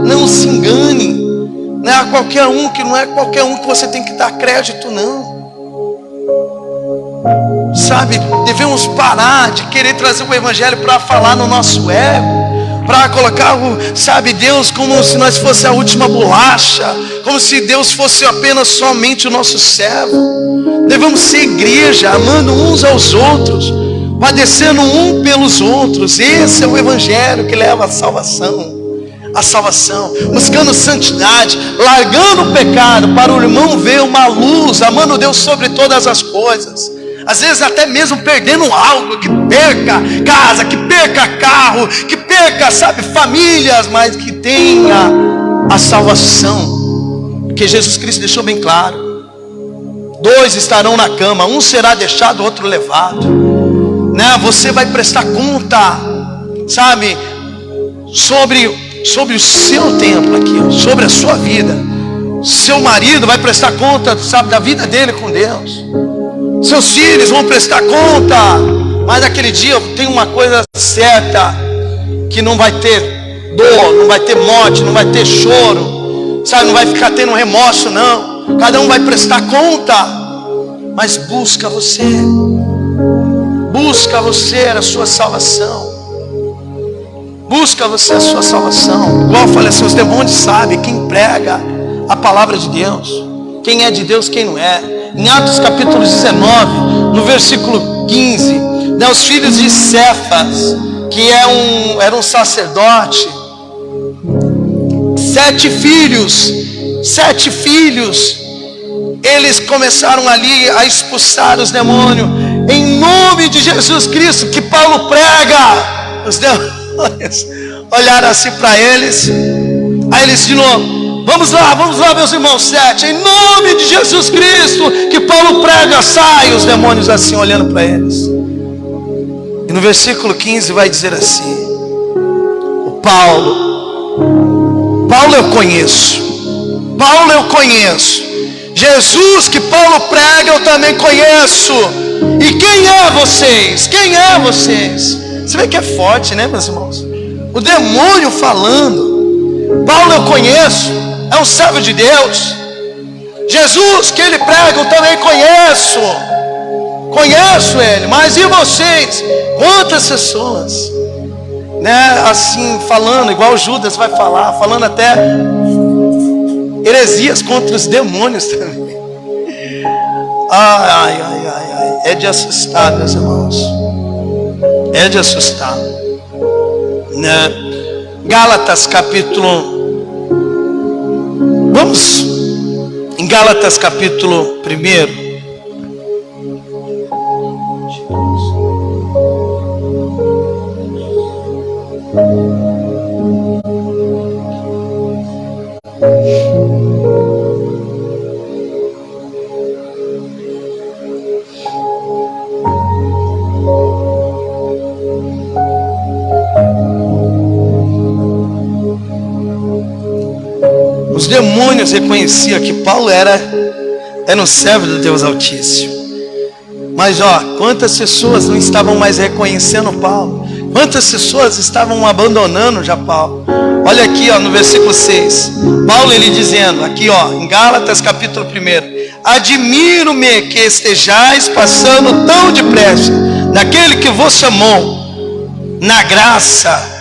Não se engane. Não é qualquer um que você tem que dar crédito, não. Sabe, devemos parar de querer trazer o evangelho para falar no nosso ego, para colocar Deus como se nós fosse a última bolacha, como se Deus fosse apenas somente o nosso servo. Devemos ser igreja, amando uns aos outros, padecendo um pelos outros. Esse é o evangelho que leva à salvação. Buscando santidade, largando o pecado, para o irmão ver uma luz, amando Deus sobre todas as coisas. Às vezes até mesmo perdendo algo, que perca casa, que perca carro, que perca, famílias, mas que tenha a salvação. Porque Jesus Cristo deixou bem claro: 2 estarão na cama, um será deixado, outro levado. Você vai prestar conta, sobre o seu templo aqui, sobre a sua vida. Seu marido vai prestar conta, da vida dele com Deus. Seus filhos vão prestar conta. Mas naquele dia tem uma coisa certa, que não vai ter dor, não vai ter morte, não vai ter choro, não vai ficar tendo remorso, não. Cada um vai prestar conta. Mas busca você, busca você a sua salvação. Busca você a sua salvação. Igual eu falei assim, os demônios sabem quem prega a palavra de Deus, quem é de Deus, quem não é. Em Atos capítulo 19, no versículo 15, né, os filhos de Cefas, que era um sacerdote, 7 filhos, eles começaram ali a expulsar os demônios, em nome de Jesus Cristo, que Paulo prega. Os demônios olharam assim para eles, aí eles de novo, vamos lá meus irmãos, 7, em nome de Jesus Cristo, que Paulo prega, sai. Os demônios assim olhando para eles. E no versículo 15 vai dizer assim: o Paulo eu conheço, Jesus que Paulo prega eu também conheço. E quem é vocês? Você vê que é forte, né, meus irmãos? O demônio falando. Paulo eu conheço, é um servo de Deus. Jesus que ele prega eu também conheço ele. Mas e vocês? Quantas pessoas, né, assim falando, igual Judas vai falar, falando até heresias contra os demônios também. Ai. É de assustar, meus irmãos. É de assustar, né? Gálatas capítulo, vamos em Gálatas capítulo 1. Os demônios reconheciam que Paulo era um servo do Deus Altíssimo. Mas quantas pessoas não estavam mais reconhecendo Paulo? Quantas pessoas estavam abandonando já Paulo? Olha aqui no versículo 6, Paulo ele dizendo aqui em Gálatas capítulo 1: admiro-me que estejais passando tão depressa naquele que vos chamou na graça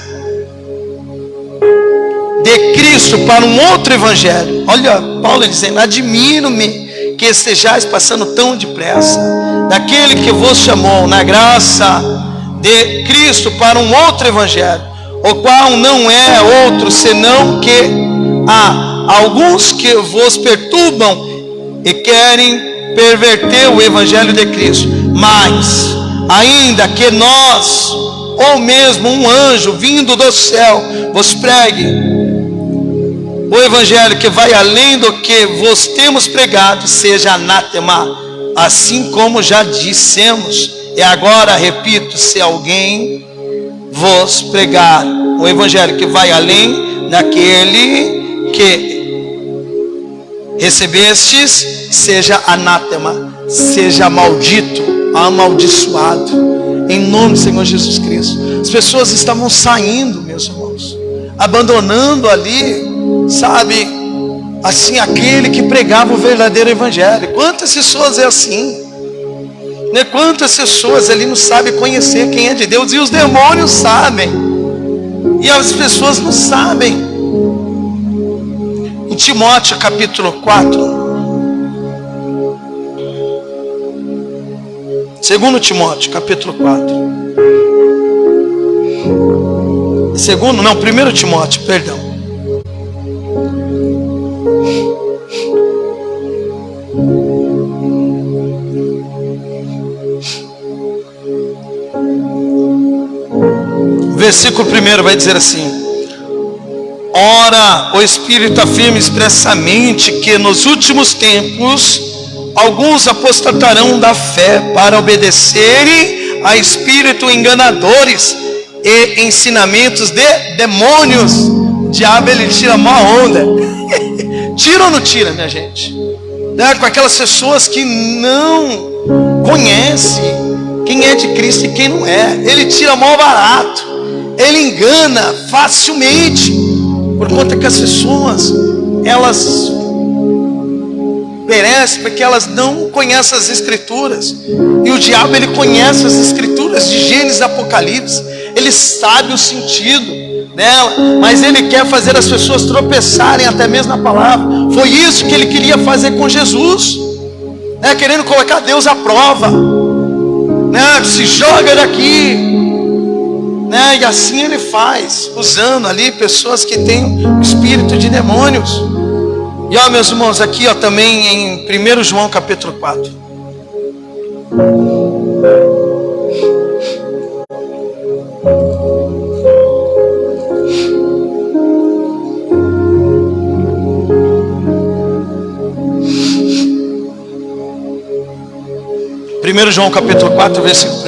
de Cristo para um outro evangelho. Olha Paulo dizendo: admiro-me que estejais passando tão depressa daquele que vos chamou na graça de Cristo para um outro evangelho, o qual não é outro senão que há alguns que vos perturbam e querem perverter o evangelho de Cristo. Mas ainda que nós, ou mesmo um anjo vindo do céu, vos pregue o evangelho que vai além do que vos temos pregado, seja anátema, assim como já dissemos. E agora repito: se alguém vos pregar o evangelho que vai além daquele que recebestes, seja anátema, seja maldito, amaldiçoado, em nome do Senhor Jesus Cristo. As pessoas estavam saindo, meus irmãos, abandonando ali, sabe, assim, aquele que pregava o verdadeiro evangelho. Quantas pessoas é assim, né? Quantas pessoas ali não sabem conhecer quem é de Deus, e os demônios sabem, e as pessoas não sabem. Em Timóteo capítulo 4, 2 Timóteo capítulo 4, 1 Timóteo, perdão. Versículo 1 vai dizer assim: ora, o Espírito afirma expressamente que nos últimos tempos alguns apostatarão da fé para obedecerem a espíritos enganadores e ensinamentos de demônios. O diabo ele tira mó onda. Tira ou não tira, minha gente? Com aquelas pessoas que não conhecem quem é de Cristo e quem não é. Ele tira mó barato. Ele engana facilmente, por conta que as pessoas, elas perecem porque elas não conhecem as Escrituras. E o diabo ele conhece as Escrituras. Escrituras, de Gênesis a Apocalipse. Ele sabe o sentido dela, mas ele quer fazer as pessoas tropeçarem até mesmo na palavra. Foi isso que ele queria fazer com Jesus, né? Querendo colocar Deus à prova, né? Se joga daqui, né? E assim ele faz, usando ali pessoas que têm o espírito de demônios. E ó, meus irmãos, aqui ó, também em 1 João capítulo 4. Primeiro João capítulo 4, versículo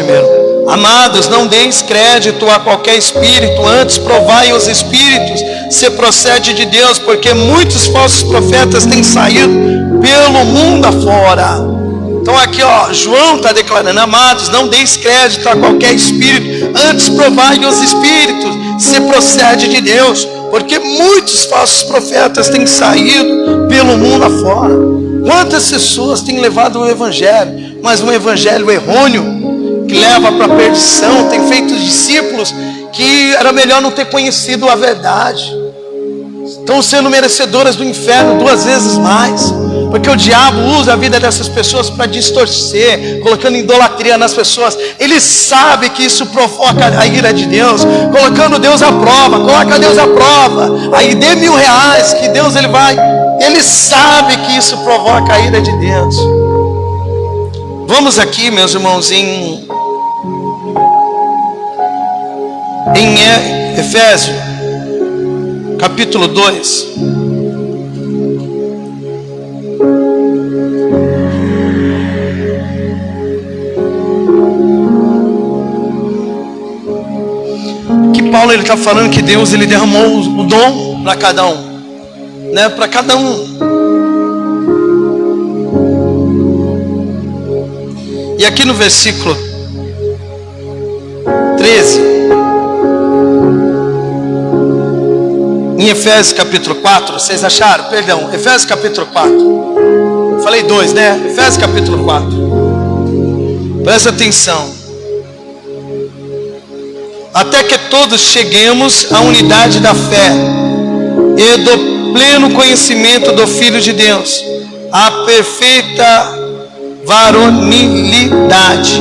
1. Amados, não deis crédito a qualquer espírito, antes provai os espíritos se procede de Deus, porque muitos falsos profetas têm saído pelo mundo afora. Então aqui ó, João está declarando: amados, não deis crédito a qualquer espírito, antes provai os espíritos se procede de Deus, porque muitos falsos profetas têm saído pelo mundo afora. Quantas pessoas têm levado o evangelho, mas um evangelho errôneo, que leva para a perdição, tem feito discípulos que era melhor não ter conhecido a verdade, estão sendo merecedoras do inferno 2 vezes mais, porque o diabo usa a vida dessas pessoas para distorcer, colocando idolatria nas pessoas. Ele sabe que isso provoca a ira de Deus, colocando Deus à prova. Coloca Deus à prova, aí dê R$1000 que Deus ele vai. Ele sabe que isso provoca a ira de Deus. Vamos aqui, meus irmãos, em Efésios capítulo 2. Que Paulo ele está falando que Deus ele derramou o dom para cada um, né? Para cada um. E aqui no versículo 13, em Efésios capítulo 4, vocês acharam? Perdão, Efésios capítulo 4. Falei 2, né? Efésios capítulo 4. Presta atenção. Até que todos cheguemos à unidade da fé e do pleno conhecimento do Filho de Deus, à perfeita varonilidade,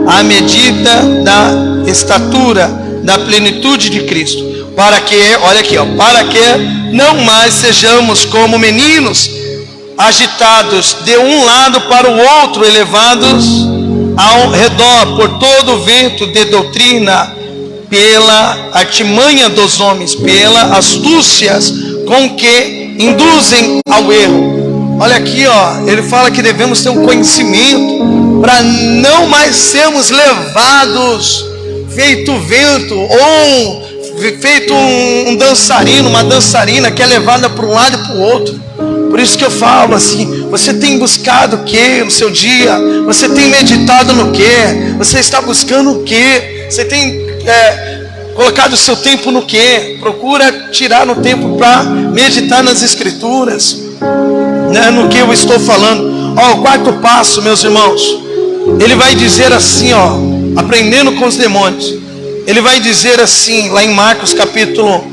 à medida da estatura da plenitude de Cristo, para que, olha aqui, ó, para que não mais sejamos como meninos, agitados de um lado para o outro, elevados ao redor por todo o vento de doutrina, pela artimanha dos homens, pela astúcias com que induzem ao erro. Olha aqui, ó, ele fala que devemos ter um conhecimento para não mais sermos levados feito vento, ou feito um dançarino, uma dançarina que é levada para um lado e para o outro. Por isso que eu falo assim: você tem buscado o que no seu dia? Você tem meditado no que? Você está buscando o que? Você tem colocado o seu tempo no que? Procura tirar um tempo para meditar nas Escrituras, né, no que eu estou falando. Ó, o quarto passo, meus irmãos, ele vai dizer assim, ó, aprendendo com os demônios. Ele vai dizer assim, lá em Marcos capítulo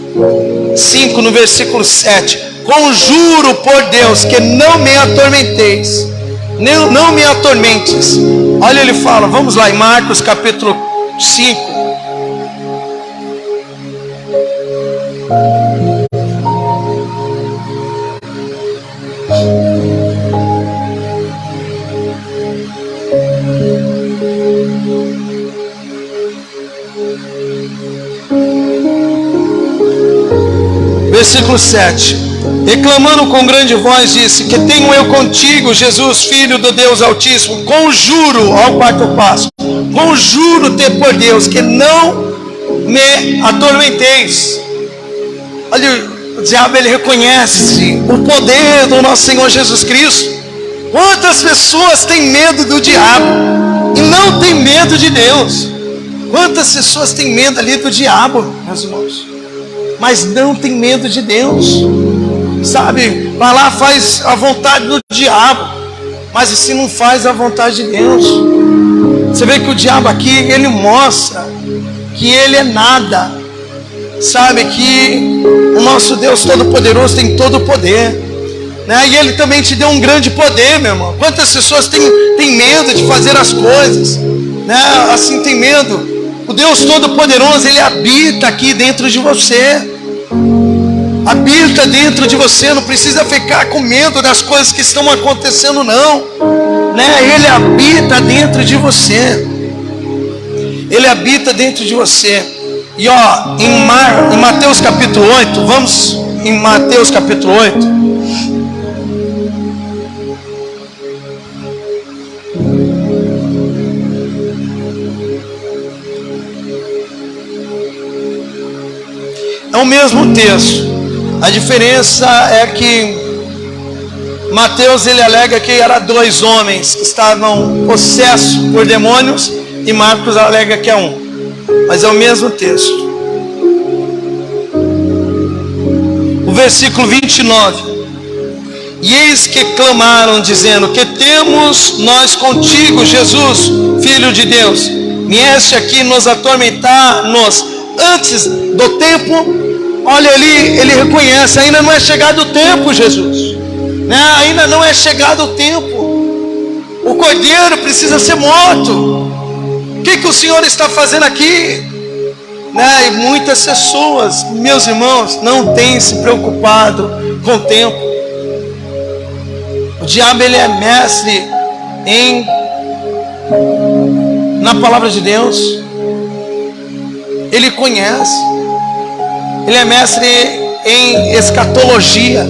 5, no versículo 7: conjuro por Deus que não me atormenteis, não me atormentes. Olha, ele fala, vamos lá em Marcos capítulo 5. Versículo 7: reclamando com grande voz, disse: que tenho eu contigo, Jesus, Filho do Deus Altíssimo? Conjuro, ao quarto passo, conjuro-te por Deus que não me atormenteis. Olha, o diabo ele reconhece o poder do nosso Senhor Jesus Cristo. Quantas pessoas têm medo do diabo e não têm medo de Deus? Quantas pessoas têm medo ali do diabo, meus irmãos, mas não tem medo de Deus, sabe? Vai lá, faz a vontade do diabo, mas se não faz a vontade de Deus, Você vê que o diabo aqui, ele mostra que ele é nada. Sabe que o nosso Deus Todo-Poderoso tem todo o poder, né? E Ele também te deu um grande poder, meu irmão. Quantas pessoas têm medo de fazer as coisas, né? Assim, tem medo. O Deus Todo-Poderoso, Ele habita aqui dentro de você. Habita dentro de você. Não precisa ficar com medo das coisas que estão acontecendo, não, né? Ele habita dentro de você. Ele habita dentro de você. E ó, em Mateus capítulo 8, vamos em Mateus capítulo 8. É o mesmo texto. A diferença é que Mateus, ele alega que eram 2 homens que estavam possessos por demônios, e Marcos alega que é um. Mas é o mesmo texto. O versículo 29. E eis que clamaram, dizendo: que temos nós contigo, Jesus, Filho de Deus? Vieste aqui nos atormentar-nos antes do tempo? Olha ali, ele reconhece: ainda não é chegado o tempo, Jesus, né? Ainda não é chegado o tempo. O cordeiro precisa ser morto. O que o Senhor está fazendo aqui? Né? E muitas pessoas, meus irmãos, não têm se preocupado com o tempo. O diabo, ele é mestre na palavra de Deus. Ele conhece. Ele é mestre em escatologia.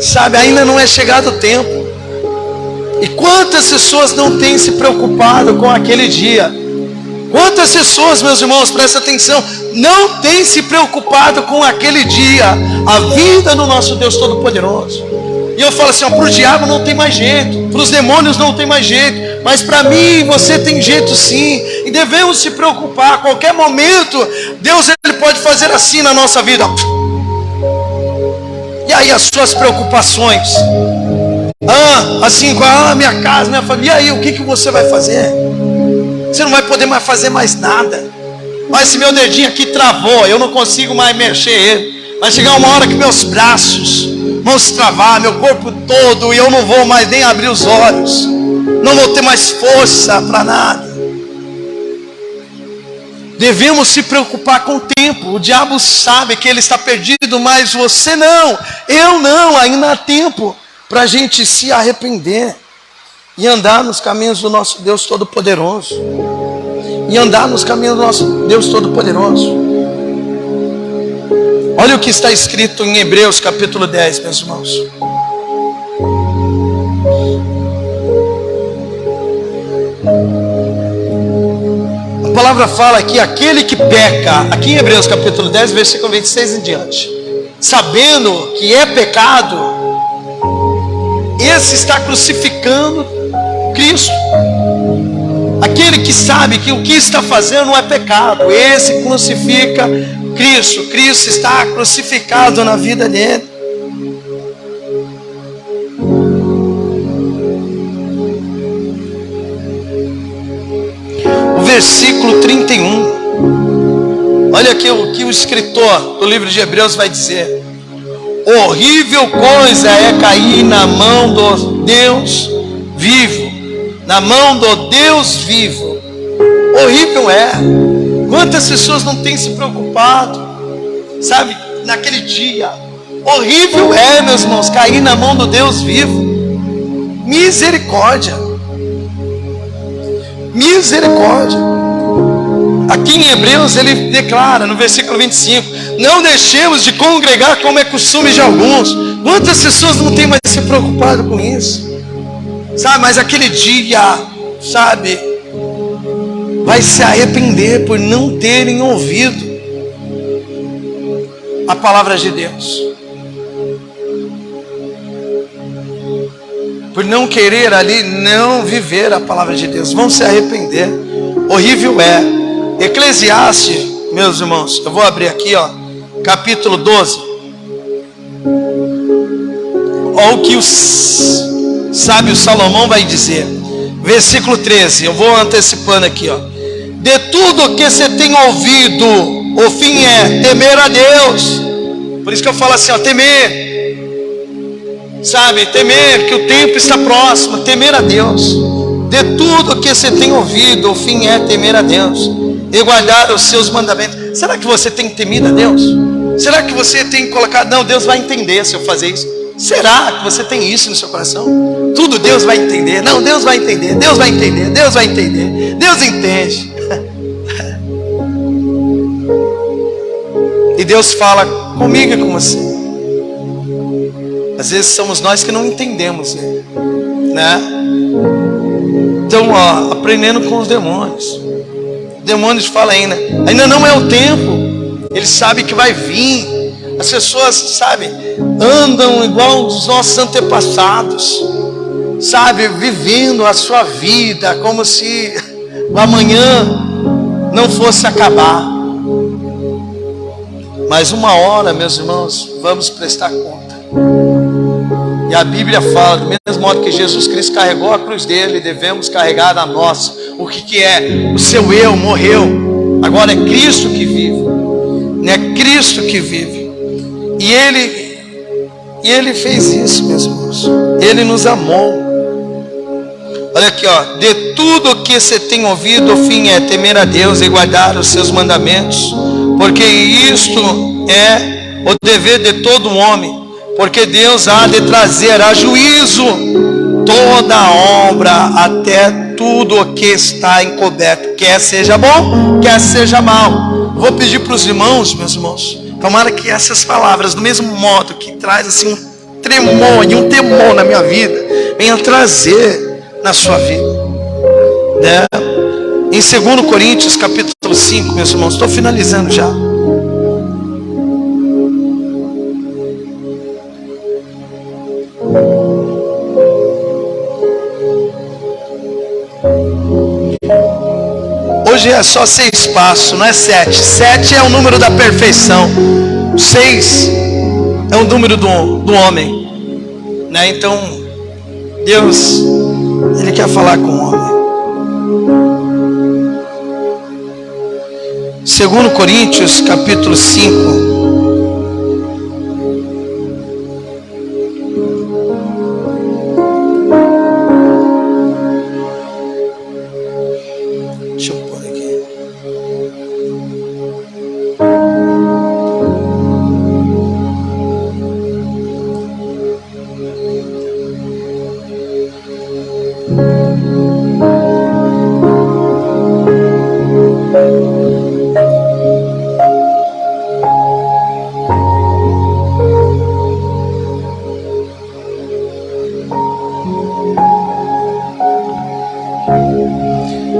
Sabe, ainda não é chegado o tempo. E quantas pessoas não têm se preocupado com aquele dia? Quantas pessoas, meus irmãos, presta atenção, não têm se preocupado com aquele dia, a vida do nosso Deus Todo-Poderoso. E eu falo assim, para o diabo não tem mais jeito, para os demônios não tem mais jeito, mas para mim e você tem jeito sim. E devemos se preocupar. A qualquer momento Deus, ele pode fazer assim na nossa vida. E aí as suas preocupações, assim com a minha casa, minha família, e aí o que você vai fazer? Você não vai poder mais fazer mais nada. Mas se meu dedinho aqui travou, eu não consigo mais mexer ele. Vai chegar uma hora que meus braços vão se travar, meu corpo todo, e eu não vou mais nem abrir os olhos. Não vou ter mais força para nada. Devemos se preocupar com o tempo. O diabo sabe que ele está perdido, mas você não, eu não. Ainda há tempo para a gente se arrepender e andar nos caminhos do nosso Deus Todo-Poderoso. E andar nos caminhos do nosso Deus Todo-Poderoso. Olha o que está escrito em Hebreus capítulo 10, meus irmãos. A palavra fala que aquele que peca, aqui em Hebreus capítulo 10, versículo 26 em diante, sabendo que é pecado, esse está crucificando Cristo. Aquele que sabe que o que está fazendo não é pecado, esse crucifica Cristo. Cristo está crucificado na vida dele. O versículo 31. Olha aqui o que o escritor do livro de Hebreus vai dizer. Horrível coisa é cair na mão do Deus vivo. Na mão do Deus vivo. Horrível é. Quantas pessoas não têm se preocupado, sabe, naquele dia. Horrível é, meus irmãos, cair na mão do Deus vivo. Misericórdia. Misericórdia. Aqui em Hebreus ele declara no versículo 25: não deixemos de congregar como é costume de alguns. Quantas pessoas não têm mais se preocupado com isso? Sabe, mas aquele dia, sabe, vai se arrepender por não terem ouvido a palavra de Deus. Por não querer ali, não viver a palavra de Deus. Vão se arrepender. Horrível é. Eclesiastes, meus irmãos, eu vou abrir aqui, ó, capítulo 12. Olha o que o sábio Salomão vai dizer. versículo 13. Eu vou antecipando aqui, ó. De tudo que você tem ouvido, o fim é temer a Deus. Por isso que eu falo assim, ó, temer. Sabe, temer que o tempo está próximo, temer a Deus. De tudo que você tem ouvido, o fim é temer a Deus e guardar os seus mandamentos. Será que você tem temido a Deus? Será que você tem colocado, não, Deus vai entender se eu fazer isso? Será que você tem isso no seu coração? Tudo Deus vai entender. Não, Deus vai entender, Deus vai entender, Deus vai entender. Deus entende. E Deus fala comigo e com você. Às vezes somos nós que não entendemos Ele, né? Então, ó, aprendendo com os demônios. Os demônios falam ainda não é o tempo. Eles sabem que vai vir. As pessoas, sabe, andam igual os nossos antepassados, sabe, vivendo a sua vida como se o amanhã não fosse acabar. Mas uma hora, meus irmãos, vamos prestar conta. E a Bíblia fala, do mesmo modo que Jesus Cristo carregou a cruz dele, devemos carregar a nossa. O que é? O seu eu morreu. Agora é Cristo que vive. É Cristo que vive. E Ele fez isso, meus irmãos. Ele nos amou. Olha aqui, ó. De tudo que você tem ouvido, o fim é temer a Deus e guardar os seus mandamentos. Porque isto é o dever de todo homem. Porque Deus há de trazer a juízo toda a obra, até tudo o que está encoberto, quer seja bom, quer seja mal. Vou pedir para os irmãos, meus irmãos, tomara que essas palavras, do mesmo modo que traz assim um tremor e um temor na minha vida, venha trazer na sua vida, né? Em 2 Coríntios capítulo 5, meus irmãos, estou finalizando já. Hoje é só 6 passos, não é 7. 7 é o número da perfeição. 6 é o número do homem, né? Então Deus, Ele quer falar com o homem. 2 Coríntios capítulo 5.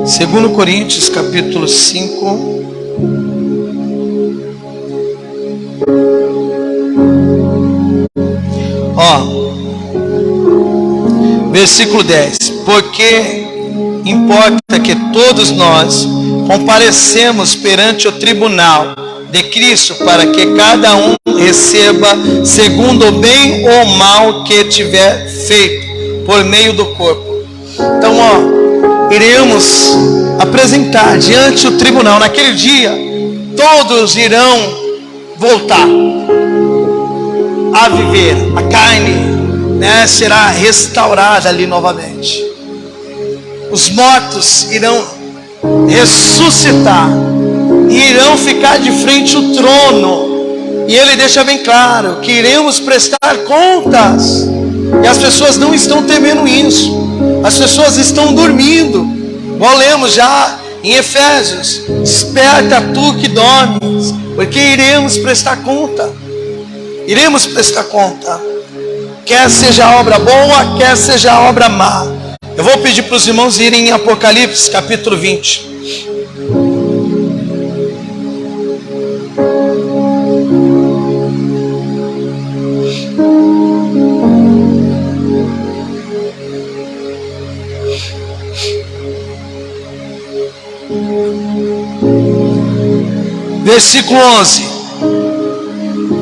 Segundo Coríntios capítulo 5, versículo 10. Porque importa que todos nós comparecemos perante o tribunal de Cristo, para que cada um receba segundo o bem ou mal que tiver feito por meio do corpo. Então, iremos apresentar diante do tribunal. Naquele dia, todos irão voltar a viver. A carne, né, será restaurada ali novamente. Os mortos irão ressuscitar e irão ficar de frente ao trono. E ele deixa bem claro que iremos prestar contas. E as pessoas não estão temendo isso. As pessoas estão dormindo. Igual lemos já em Efésios: desperta tu que dormes, porque iremos prestar conta. Iremos prestar conta. Quer seja a obra boa, quer seja a obra má. Eu vou pedir para os irmãos irem em Apocalipse capítulo 20. Versículo 11.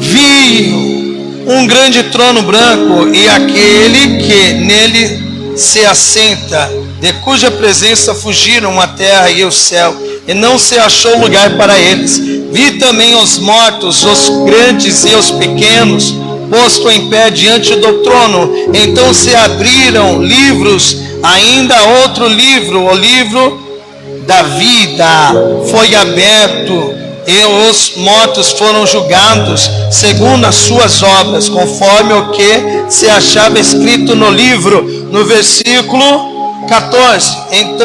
Vi um grande trono branco e aquele que nele se assenta, de cuja presença fugiram a terra e o céu, e não se achou lugar para eles. Vi também os mortos, os grandes e os pequenos, posto em pé diante do trono. Então se abriram livros, ainda outro livro, o livro da vida, foi aberto, e os mortos foram julgados segundo as suas obras, conforme o que se achava escrito no livro. No versículo 14, então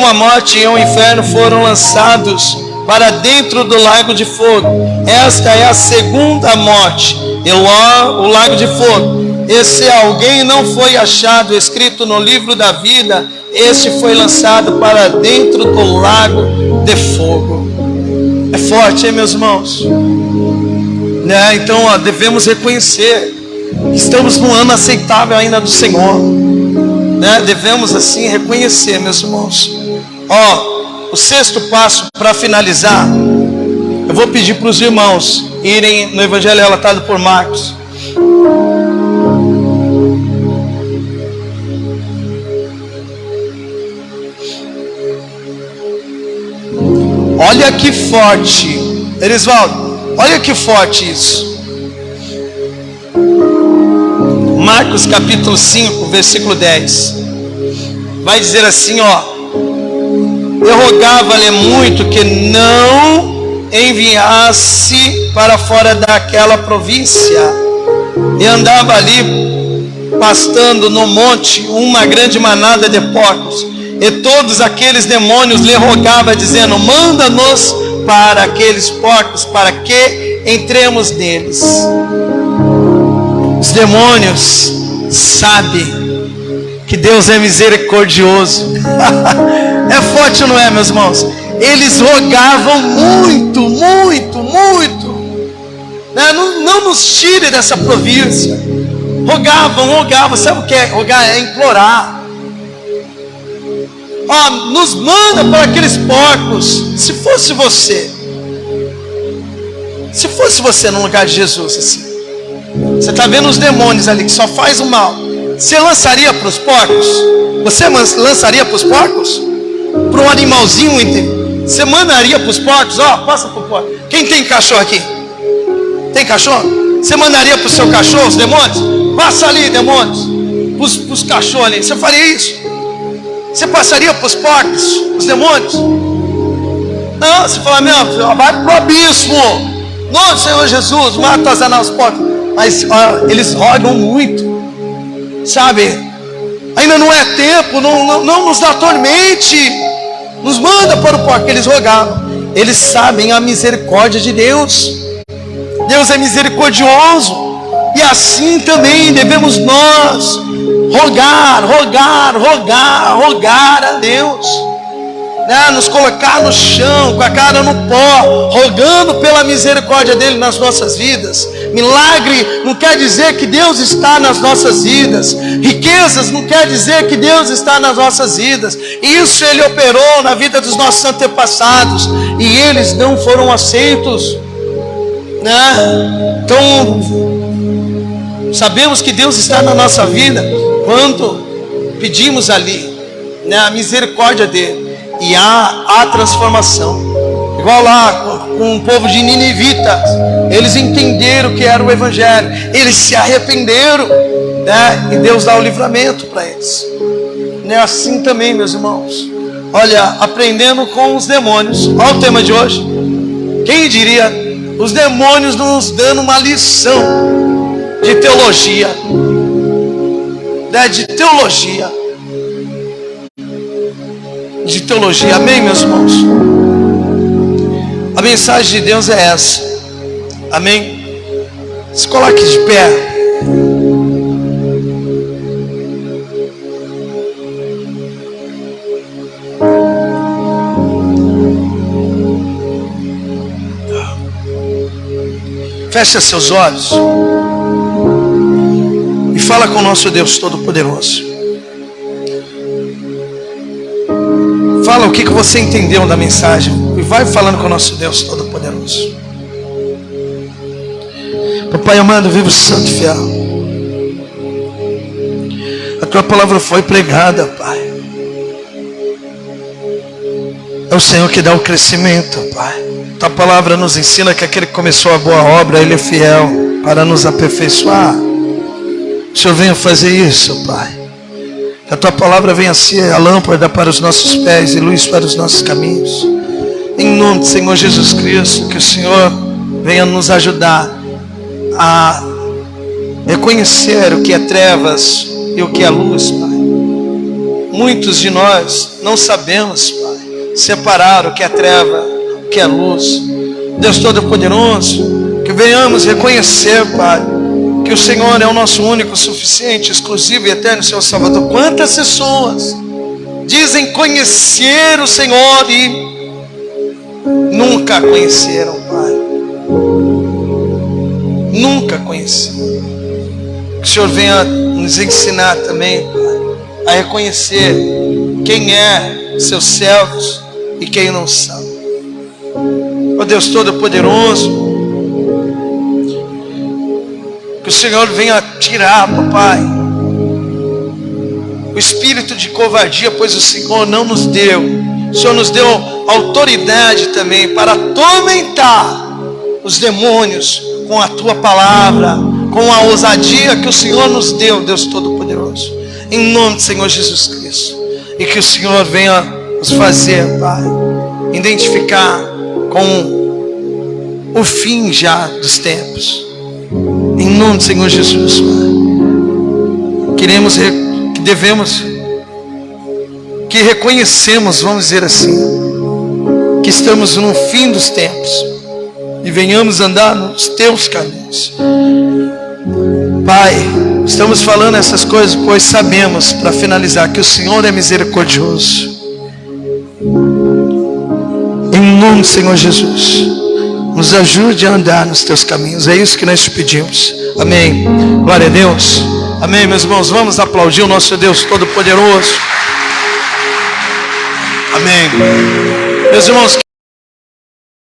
a morte e o inferno foram lançados para dentro do lago de fogo. Esta é a segunda morte, o lago de fogo. E se alguém não foi achado escrito no livro da vida, este foi lançado para dentro do lago de fogo. É forte, hein, meus irmãos? Né? Então, devemos reconhecer que estamos num ano aceitável ainda do Senhor. Né? Devemos assim reconhecer, meus irmãos. O sexto passo para finalizar, eu vou pedir para os irmãos irem no Evangelho relatado por Marcos. Olha que forte, Erisvaldo, olha que forte isso. Marcos capítulo 5, versículo 10. Vai dizer assim, eu rogava-lhe muito que não enviasse para fora daquela província. E andava ali pastando no monte uma grande manada de porcos. E todos aqueles demônios lhe rogavam, dizendo: manda-nos para aqueles porcos, para que entremos neles. Os demônios sabem que Deus é misericordioso. É forte, não é, meus irmãos? Eles rogavam muito, muito, muito. Não nos tire dessa província. Rogavam. Sabe o que é rogar? É implorar. Nos manda para aqueles porcos. Se fosse você no lugar de Jesus, assim, você está vendo os demônios ali que só faz o mal, você lançaria para os porcos? Você lançaria para os porcos? Para um animalzinho, você mandaria para os porcos? Passa para o porco. Quem tem cachorro aqui? Tem cachorro? Você mandaria para o seu cachorro os demônios? Passa ali, demônios, para os cachorros ali. Você faria isso? Você passaria para os porcos, os demônios? Não, você fala: meu, vai para o abismo. Não, Senhor Jesus, mata os porcos. Mas eles rogam muito, sabe? Ainda não é tempo, não nos atormente. Nos manda para o porco. Eles rogavam. Eles sabem a misericórdia de Deus. Deus é misericordioso. E assim também devemos nós rogar a Deus, né? Nos colocar no chão, com a cara no pó, rogando pela misericórdia dele nas nossas vidas. Milagre não quer dizer que Deus está nas nossas vidas. Riquezas não quer dizer que Deus está nas nossas vidas. Isso ele operou na vida dos nossos antepassados, e eles não foram aceitos, né? Então sabemos que Deus está na nossa vida quando pedimos ali, né, a misericórdia dele, e há transformação. Igual lá com o povo de Ninivita, eles entenderam o que era o Evangelho, eles se arrependeram, né, e Deus dá o livramento para eles. Né, assim também, meus irmãos, olha, aprendendo com os demônios. Olha o tema de hoje. Quem diria? Os demônios nos dando uma lição de teologia, né? De teologia, amém, meus irmãos? A mensagem de Deus é essa, amém? Se coloque de pé. Feche seus olhos e fala com o nosso Deus Todo-Poderoso. Fala o que você entendeu da mensagem e vai falando com o nosso Deus Todo-Poderoso. Papai amado, vivo, santo e fiel, Tua palavra foi pregada, Pai. É o Senhor que dá o crescimento, Pai. Tua palavra nos ensina que aquele que começou a boa obra, Ele é fiel para nos aperfeiçoar. O Senhor venha fazer isso, Pai. Que a Tua palavra venha ser a lâmpada para os nossos pés e luz para os nossos caminhos. Em nome do Senhor Jesus Cristo, que o Senhor venha nos ajudar a reconhecer o que é trevas e o que é luz, Pai. Muitos de nós não sabemos, Pai, separar o que é treva, o que é luz. Deus Todo-Poderoso, que venhamos reconhecer, Pai, que o Senhor é o nosso único, suficiente, exclusivo e eterno Senhor Salvador. Quantas pessoas dizem conhecer o Senhor e nunca conheceram, Pai. Nunca conheceram. Que o Senhor venha nos ensinar também, Pai, a reconhecer quem é seus servos e quem não são. Ó Deus Todo-Poderoso, que o Senhor venha tirar, papai, o espírito de covardia, pois o Senhor não nos deu. O Senhor nos deu autoridade também para atormentar os demônios com a Tua palavra, com a ousadia que o Senhor nos deu, Deus Todo-Poderoso. Em nome do Senhor Jesus Cristo. E que o Senhor venha nos fazer, Pai, identificar com o fim já dos tempos. Em nome do Senhor Jesus, Pai. Queremos, que devemos, que reconhecemos, vamos dizer assim, que estamos no fim dos tempos e venhamos andar nos Teus caminhos. Pai, estamos falando essas coisas, pois sabemos, para finalizar, que o Senhor é misericordioso. Em nome do Senhor Jesus, nos ajude a andar nos Teus caminhos. É isso que nós te pedimos. Amém. Glória a Deus. Amém, meus irmãos. Vamos aplaudir o nosso Deus Todo-Poderoso. Amém. Meus irmãos,